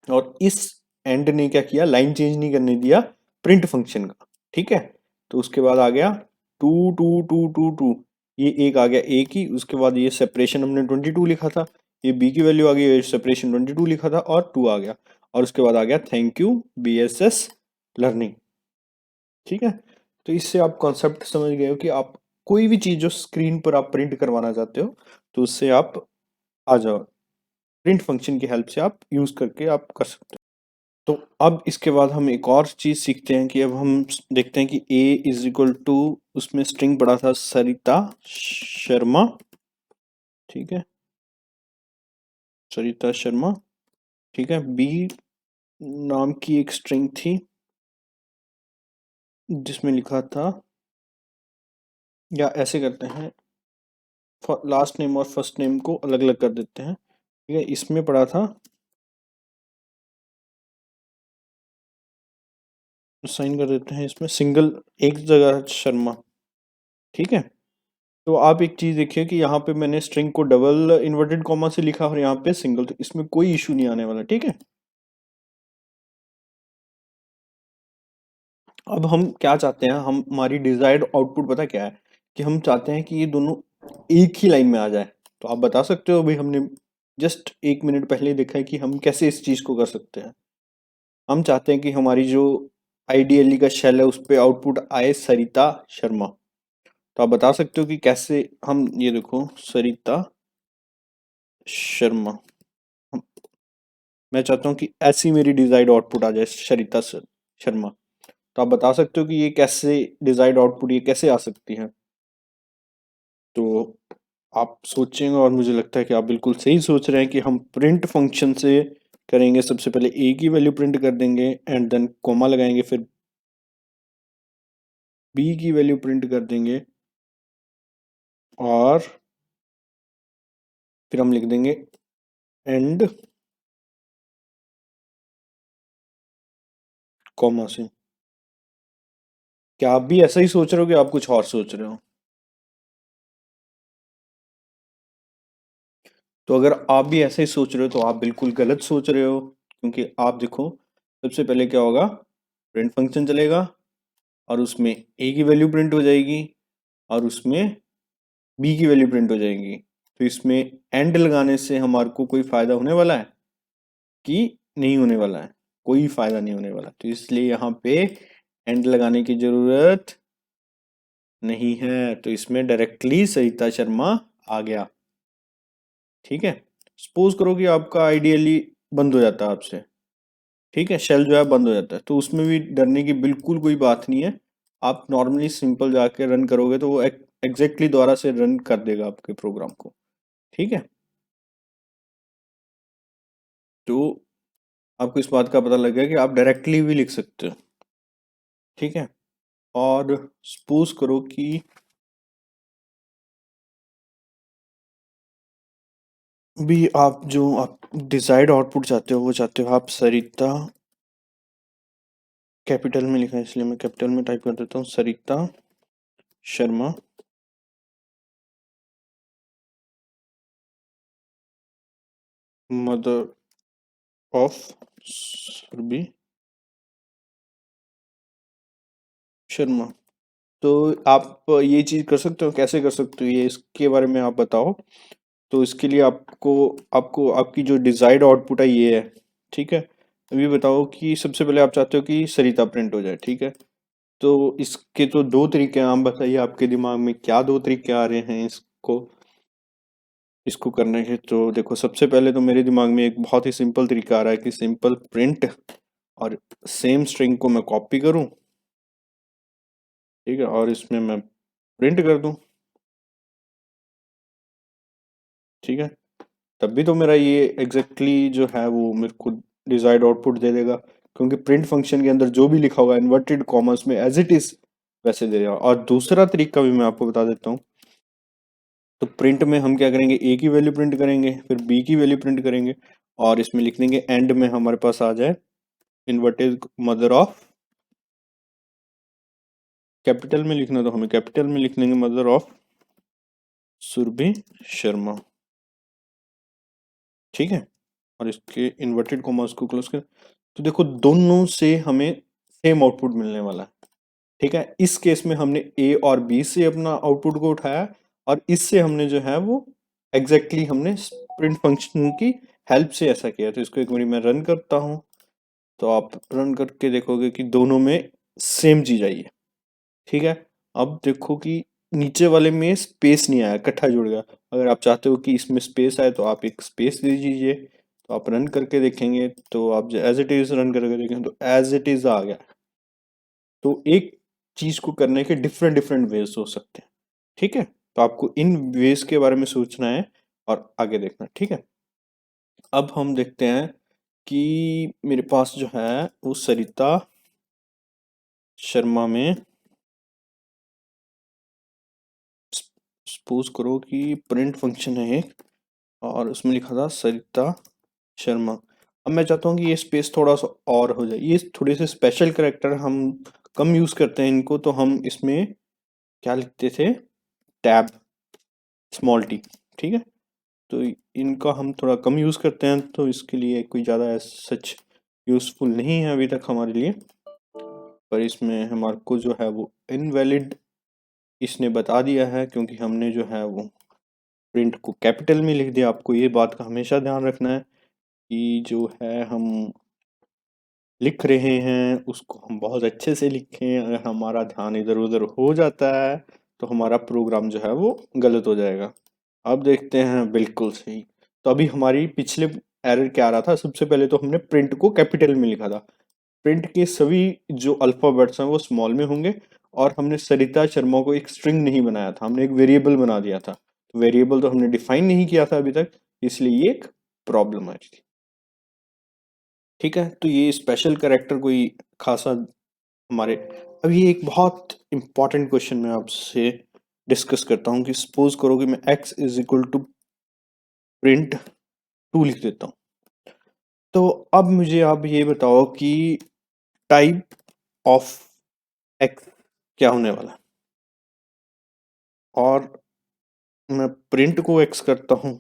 और इस एंड ने क्या किया, लाइन चेंज नहीं करने दिया प्रिंट फंक्शन का। ठीक है, तो उसके बाद आ गया 2, 2, 2, 2, 2, ये एक आ गया ए की, उसके बाद ये सेपरेशन हमने 22 लिखा था, ये बी की वैल्यू आ गई, ये सेपरेशन 22 लिखा था और 2 आ गया, और उसके बाद आ गया थैंक यू BSS लर्निंग। ठीक है, तो इससे आप कॉन्सेप्ट समझ गए हो कि आप कोई भी चीज जो स्क्रीन पर आप प्रिंट करवाना चाहते हो तो उससे आप आ जाओ, प्रिंट फंक्शन की हेल्प से आप यूज करके आप कर सकते हो। तो अब इसके बाद हम एक और चीज सीखते हैं कि अब हम देखते हैं कि A = उसमें स्ट्रिंग पड़ा था सरिता शर्मा। ठीक है, सरिता शर्मा। ठीक है, B नाम की एक स्ट्रिंग थी जिसमें लिखा था, या ऐसे करते हैं लास्ट नेम और फर्स्ट नेम को अलग अलग कर देते हैं। ठीक है, इसमें पड़ा था, साइन कर देते हैं इसमें सिंगल एक जगह शर्मा। ठीक है, तो आप एक चीज़ देखिए कि यहाँ पे मैंने स्ट्रिंग को डबल इन्वर्टेड कॉमा से लिखा और यहाँ पे सिंगल, तो इसमें कोई इशू नहीं आने वाला, ठीक है। अब हम क्या चाहते हैं, हम हमारी डिजायर्ड आउटपुट पता क्या है, कि हम चाहते हैं कि ये दोनों एक ही लाइन में आ जाए। तो आप बता सकते हो, भाई हमने जस्ट 1 मिनट पहले देखा है कि हम कैसे इस चीज को कर सकते हैं। हम चाहते हैं कि हमारी जो आईडीएलई का शेल है उस पे आउटपुट आए सरिता शर्मा। तो आप बता सकते हो कि कैसे हम, ये देखो सरिता शर्मा, हम, मैं चाहता हूँ कि ऐसी मेरी डिजायर्ड आउटपुट आ जाए सरिता शर्मा। तो आप बता सकते हो कि ये कैसे डिजायर्ड आउटपुट, ये कैसे आ सकती है। तो आप सोचेंगे और मुझे लगता है कि आप बिल्कुल सही सोच रहे हैं कि हम प्रिंट फंक्शन से करेंगे। सबसे पहले ए की वैल्यू प्रिंट कर देंगे एंड देन कोमा लगाएंगे, फिर बी की वैल्यू प्रिंट कर देंगे और फिर हम लिख देंगे एंड कॉमा से। क्या आप भी ऐसा ही सोच रहे हो कि आप कुछ और सोच रहे हो? तो अगर आप भी ऐसे ही सोच रहे हो तो आप बिल्कुल गलत सोच रहे हो, क्योंकि आप देखो सबसे पहले क्या होगा, प्रिंट फंक्शन चलेगा और उसमें ए की वैल्यू प्रिंट हो जाएगी और उसमें बी की वैल्यू प्रिंट हो जाएगी। तो इसमें एंड लगाने से हमारे को कोई फायदा होने वाला है कि नहीं होने वाला है? कोई फायदा नहीं होने वाला, तो इसलिए यहाँ पे एंड लगाने की जरूरत नहीं है। तो इसमें डायरेक्टली सरिता शर्मा आ गया, ठीक है। सपोज करो कि आपका आइडियली बंद हो जाता है आपसे, ठीक है, शेल जो है बंद हो जाता है, तो उसमें भी डरने की बिल्कुल कोई बात नहीं है। आप नॉर्मली सिंपल जाके रन करोगे तो वो एग्जैक्टली दोबारा से रन कर देगा आपके प्रोग्राम को, ठीक है। तो आपको इस बात का पता लग गया कि आप डायरेक्टली भी लिख सकते हो, ठीक है। और सपोज करो कि भी आप जो आप डिजायर्ड आउटपुट चाहते हो वो चाहते हो आप सरिता, कैपिटल में लिखा है इसलिए मैं कैपिटल में टाइप कर देता हूँ, सरिता शर्मा मदर ऑफ सुरभि शर्मा। तो आप ये चीज कर सकते हो, कैसे कर सकते हो ये, इसके बारे में आप बताओ। तो इसके लिए आपको आपको आपकी जो डिजायर्ड आउटपुट है ये है, ठीक है। अभी बताओ कि सबसे पहले आप चाहते हो कि सरिता प्रिंट हो जाए, ठीक है। तो इसके तो दो तरीके हैं, आप बताइए आपके दिमाग में क्या दो तरीके आ रहे हैं इसको इसको करने के। तो देखो सबसे पहले तो मेरे दिमाग में एक बहुत ही सिंपल तरीका आ रहा है कि सिंपल प्रिंट और सेम स्ट्रिंग को मैं कॉपी करूं, ठीक है, और इसमें मैं प्रिंट कर दूं, ठीक है। तब भी तो मेरा ये एग्जैक्टली जो है वो मेरे को डिजायर्ड आउटपुट दे देगा, क्योंकि प्रिंट फंक्शन के अंदर जो भी लिखा होगा इन्वर्टेड कॉमर्स में एज इट इज वैसे दे देगा। और दूसरा तरीका भी मैं आपको बता देता हूँ। तो प्रिंट में हम क्या करेंगे, ए की वैल्यू प्रिंट करेंगे, फिर बी की वैल्यू प्रिंट करेंगे और इसमें लिख देंगे एंड में हमारे पास आ जाए इन्वर्टेड मदर ऑफ, कैपिटल में लिखना तो हमें कैपिटल में लिख देंगे मदर ऑफ सुरभि शर्मा, ठीक है। और इसके इन्वर्टेड कॉमर्स को क्लोज कर। तो देखो दोनों से हमें सेम आउटपुट मिलने वाला है, ठीक है। इस केस में हमने ए और बी से अपना आउटपुट को उठाया और इससे हमने जो है वो एग्जैक्टली हमने प्रिंट फंक्शन की हेल्प से ऐसा किया। तो इसको एक बार मैं रन करता हूँ, तो आप रन करके देखोगे कि दोनों में सेम चीज आई है, ठीक है। अब देखो कि नीचे वाले में स्पेस नहीं आया, इकट्ठा जुड़ गया। अगर आप चाहते हो कि इसमें स्पेस आए तो आप एक स्पेस दे दीजिए। तो आप रन करके देखेंगे, तो आप एज इट इज रन करके देखेंगे तो एज इट इज आ गया। तो एक चीज को करने के डिफरेंट डिफरेंट वेज हो सकते हैं, ठीक है। तो आपको इन वेज के बारे में सोचना है और आगे देखना है, ठीक है। अब हम देखते हैं कि मेरे पास जो है वो सरिता शर्मा में, सपोज करो कि प्रिंट फंक्शन है एक और उसमें लिखा था सरिता शर्मा। अब मैं चाहता हूँ कि ये स्पेस थोड़ा सा और हो जाए, ये थोड़े से स्पेशल करेक्टर हम कम यूज करते हैं इनको, तो हम इसमें क्या लिखते थे, टैब, स्मॉल टी, ठीक है। तो इनका हम थोड़ा कम यूज़ करते हैं, तो इसके लिए कोई ज़्यादा सच यूज़फुल नहीं है अभी तक हमारे लिए। पर इसमें हमारे को जो है वो इनवैलिड इसने बता दिया है, क्योंकि हमने जो है वो प्रिंट को कैपिटल में लिख दिया। आपको ये बात का हमेशा ध्यान रखना है कि जो है हम लिख रहे हैं उसको हम बहुत अच्छे से लिखें। अगर हमारा ध्यान इधर उधर हो जाता है तो हमारा प्रोग्राम जो है वो गलत हो जाएगा। अब देखते हैं, बिल्कुल सही। तो अभी हमारी पिछले एरर क्या आ रहा था, सबसे पहले तो हमने प्रिंट को कैपिटल में लिखा था। प्रिंट के सभी जो अल्फाबेट्स हैं वो स्मॉल में होंगे, और हमने सरिता शर्मा को एक स्ट्रिंग नहीं बनाया था, हमने एक वेरिएबल बना दिया था। वेरिएबल तो हमने डिफाइन नहीं किया था अभी तक, इसलिए ये एक प्रॉब्लम आ रही थी। ठीक है, तो ये स्पेशल कैरेक्टर कोई खासा हमारे। अभी एक बहुत इंपॉर्टेंट क्वेश्चन मैं आपसे डिस्कस करता हूँ कि सपोज करो कि मैं x is equal to print 2 लिख देता हूँ। तो अब मुझे आप ये बताओ कि टाइप ऑफ x क्या होने वाला है। और मैं प्रिंट को x करता हूँ,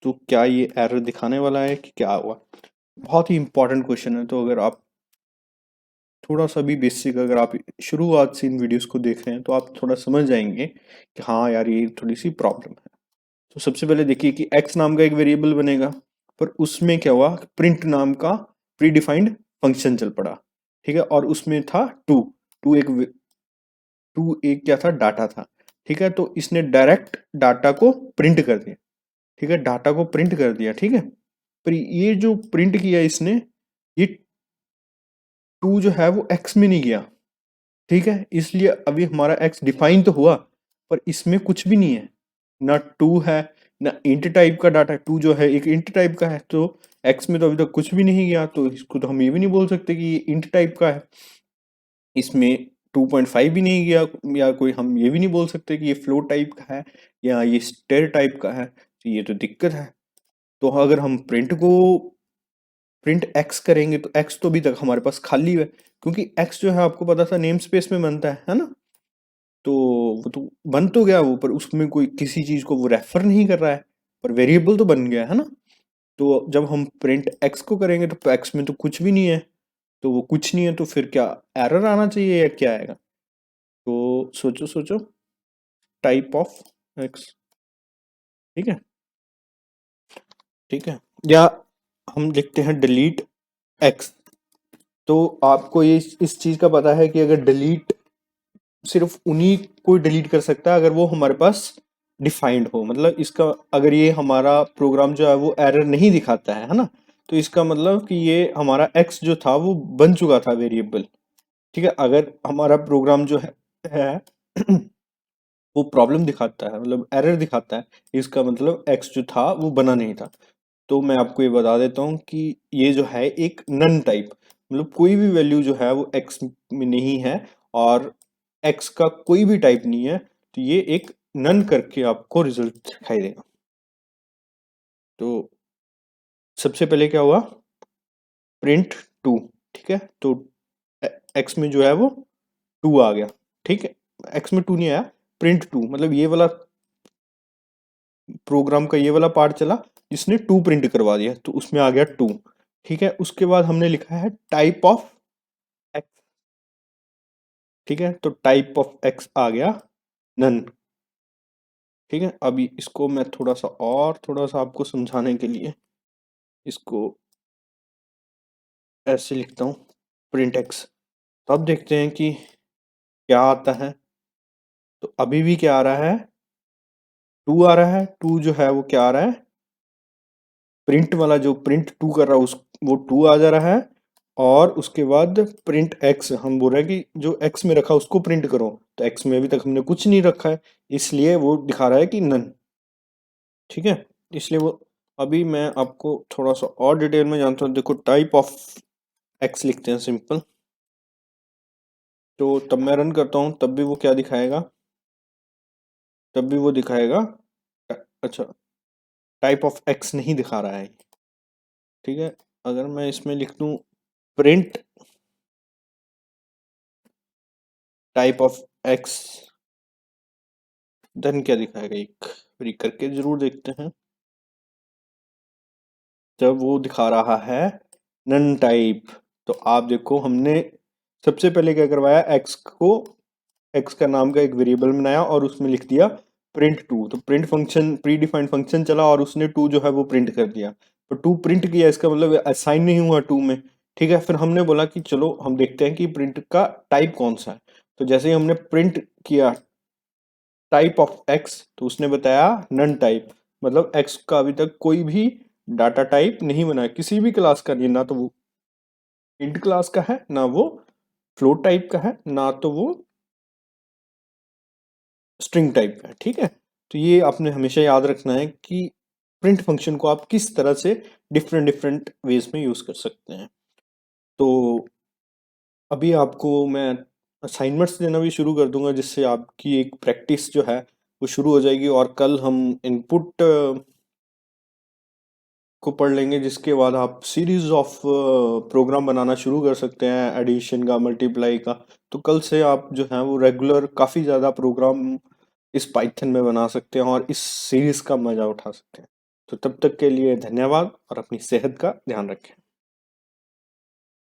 तो क्या ये एरर दिखाने वाला है कि क्या हुआ। बहुत ही इंपॉर्टेंट क्वेश्चन है। तो अगर आप थोड़ा सा भी बेसिक, अगर आप शुरुआत से इन वीडियोस को देख रहे हैं तो आप थोड़ा समझ जाएंगे कि हाँ यार ये थोड़ी सी प्रॉब्लम है। तो सबसे पहले देखिए कि x नाम का एक वेरिएबल बनेगा, पर उसमें क्या हुआ, प्रिंट नाम का प्री डिफाइंड फंक्शन चल पड़ा। ठीक है, और उसमें था टू। टू एक क्या था, डाटा था। ठीक है, तो इसने डायरेक्ट डाटा को प्रिंट कर दिया। ठीक है, डाटा को प्रिंट कर दिया। ठीक है, पर ये जो प्रिंट किया इसने, ये टू जो है वो एक्स में नहीं गया। ठीक है, इसलिए अभी हमारा एक्स डिफाइन तो हुआ, पर इसमें कुछ भी नहीं है। ना टू है, ना इंट टाइप का डाटा। टू जो है एक इंट टाइप का है, तो एक्स में तो अभी तक कुछ भी नहीं गया, तो इसको तो हम ये भी नहीं बोल सकते कि ये इंट टाइप का है। इसमें 2.5 भी नहीं गया, या कोई हम ये भी नहीं बोल सकते कि ये फ्लोट टाइप का है या ये स्टेयर टाइप का है। तो ये तो दिक्कत है। तो अगर हम प्रिंट एक्स करेंगे तो एक्स तो अभी तक हमारे पास खाली है, क्योंकि एक्स जो है आपको पता था नेम स्पेस में बनता है ना। तो वो तो बन तो गया वो, पर उसमें कोई किसी चीज को वो रेफर नहीं कर रहा है, पर वेरिएबल तो बन गया है ना। तो जब हम प्रिंट एक्स को करेंगे तो एक्स में तो कुछ भी नहीं है। तो वो कुछ नहीं है, तो फिर क्या एरर आना चाहिए या क्या आएगा। तो सोचो सोचो, टाइप ऑफ एक्स। ठीक है, ठीक है, या हम लिखते हैं डिलीट एक्स। तो आपको ये इस चीज का पता है कि अगर डिलीट सिर्फ उन्हीं को डिलीट कर सकता है अगर वो हमारे पास डिफाइंड हो। मतलब इसका, अगर ये हमारा प्रोग्राम जो है वो एरर नहीं दिखाता है ना, तो इसका मतलब कि ये हमारा एक्स जो था वो बन चुका था वेरिएबल। ठीक है, अगर हमारा प्रोग्राम जो है वो प्रॉब्लम दिखाता है, मतलब एरर दिखाता है, इसका मतलब एक्स जो था वो बना नहीं था। तो मैं आपको ये बता देता हूँ कि ये जो है एक नन टाइप, मतलब कोई भी वैल्यू जो है वो एक्स में नहीं है, और एक्स का कोई भी टाइप नहीं है, तो ये एक नन करके आपको रिजल्ट दिखाई देगा। तो सबसे पहले क्या हुआ, प्रिंट टू। ठीक है, तो एक्स में जो है वो टू आ गया। ठीक है, एक्स में टू नहीं आया, प्रिंट टू, मतलब ये वाला प्रोग्राम का ये वाला पार्ट चला जिसने टू प्रिंट करवा दिया, तो उसमें आ गया टू। ठीक है, उसके बाद हमने लिखा है टाइप ऑफ एक्स। ठीक है, तो टाइप ऑफ एक्स आ गया नन। ठीक है, अभी इसको मैं थोड़ा सा आपको समझाने के लिए इसको ऐसे लिखता हूँ, प्रिंट एक्स। तो अब देखते हैं कि क्या आता है। तो अभी भी क्या आ रहा है, टू आ रहा है। टू जो है वो क्या आ रहा है, प्रिंट वाला जो प्रिंट टू कर रहा है उस वो टू आ जा रहा है। और उसके बाद प्रिंट एक्स, हम बोल रहे हैं कि जो एक्स में रखा उसको प्रिंट करो, तो एक्स में अभी तक हमने कुछ नहीं रखा है, इसलिए वो दिखा रहा है कि नन। ठीक है, इसलिए वो, अभी मैं आपको थोड़ा सा और डिटेल में जानता हूँ। देखो, टाइप ऑफ एक्स लिखते हैं सिंपल, तो तब मैं रन करता हूँ तब भी वो क्या दिखाएगा, तब भी वो दिखाएगा अच्छा, टाइप ऑफ एक्स नहीं दिखा रहा है। ठीक है, अगर मैं इसमें लिख दूँ print type of x then क्या दिखाएगा, एक बारी करके जरूर देखते हैं। जब वो दिखा रहा है नन टाइप, तो आप देखो हमने सबसे पहले क्या करवाया, एक्स का नाम का एक वेरिएबल बनाया और उसमें लिख दिया प्रिंट टू। तो print function pre defined function चला और उसने टू जो है वो प्रिंट कर दिया। तो टू प्रिंट किया, इसका मतलब असाइन नहीं हुआ टू में। ठीक है, फिर हमने बोला कि चलो हम देखते हैं कि प्रिंट का टाइप कौन सा है। तो जैसे ही हमने प्रिंट किया टाइप ऑफ एक्स, तो उसने बताया नन टाइप, मतलब एक्स का अभी तक कोई भी डाटा टाइप नहीं बना है, किसी भी क्लास का नहीं, ना तो वो इंट क्लास का है, ना वो फ्लोट टाइप का है, ना तो वो स्ट्रिंग टाइप का है। ठीक है, तो ये आपने हमेशा याद रखना है कि प्रिंट फंक्शन को आप किस तरह से डिफरेंट डिफरेंट वेज में यूज कर सकते हैं। तो अभी आपको मैं असाइनमेंट्स देना भी शुरू कर दूंगा, जिससे आपकी एक प्रैक्टिस जो है वो शुरू हो जाएगी, और कल हम इनपुट को पढ़ लेंगे, जिसके बाद आप सीरीज ऑफ प्रोग्राम बनाना शुरू कर सकते हैं, एडिशन का, मल्टीप्लाई का। तो कल से आप जो है वो रेगुलर काफ़ी ज़्यादा प्रोग्राम इस पाइथन में बना सकते हैं और इस सीरीज का मजा उठा सकते हैं। तो तब तक के लिए धन्यवाद और अपनी सेहत का ध्यान रखें।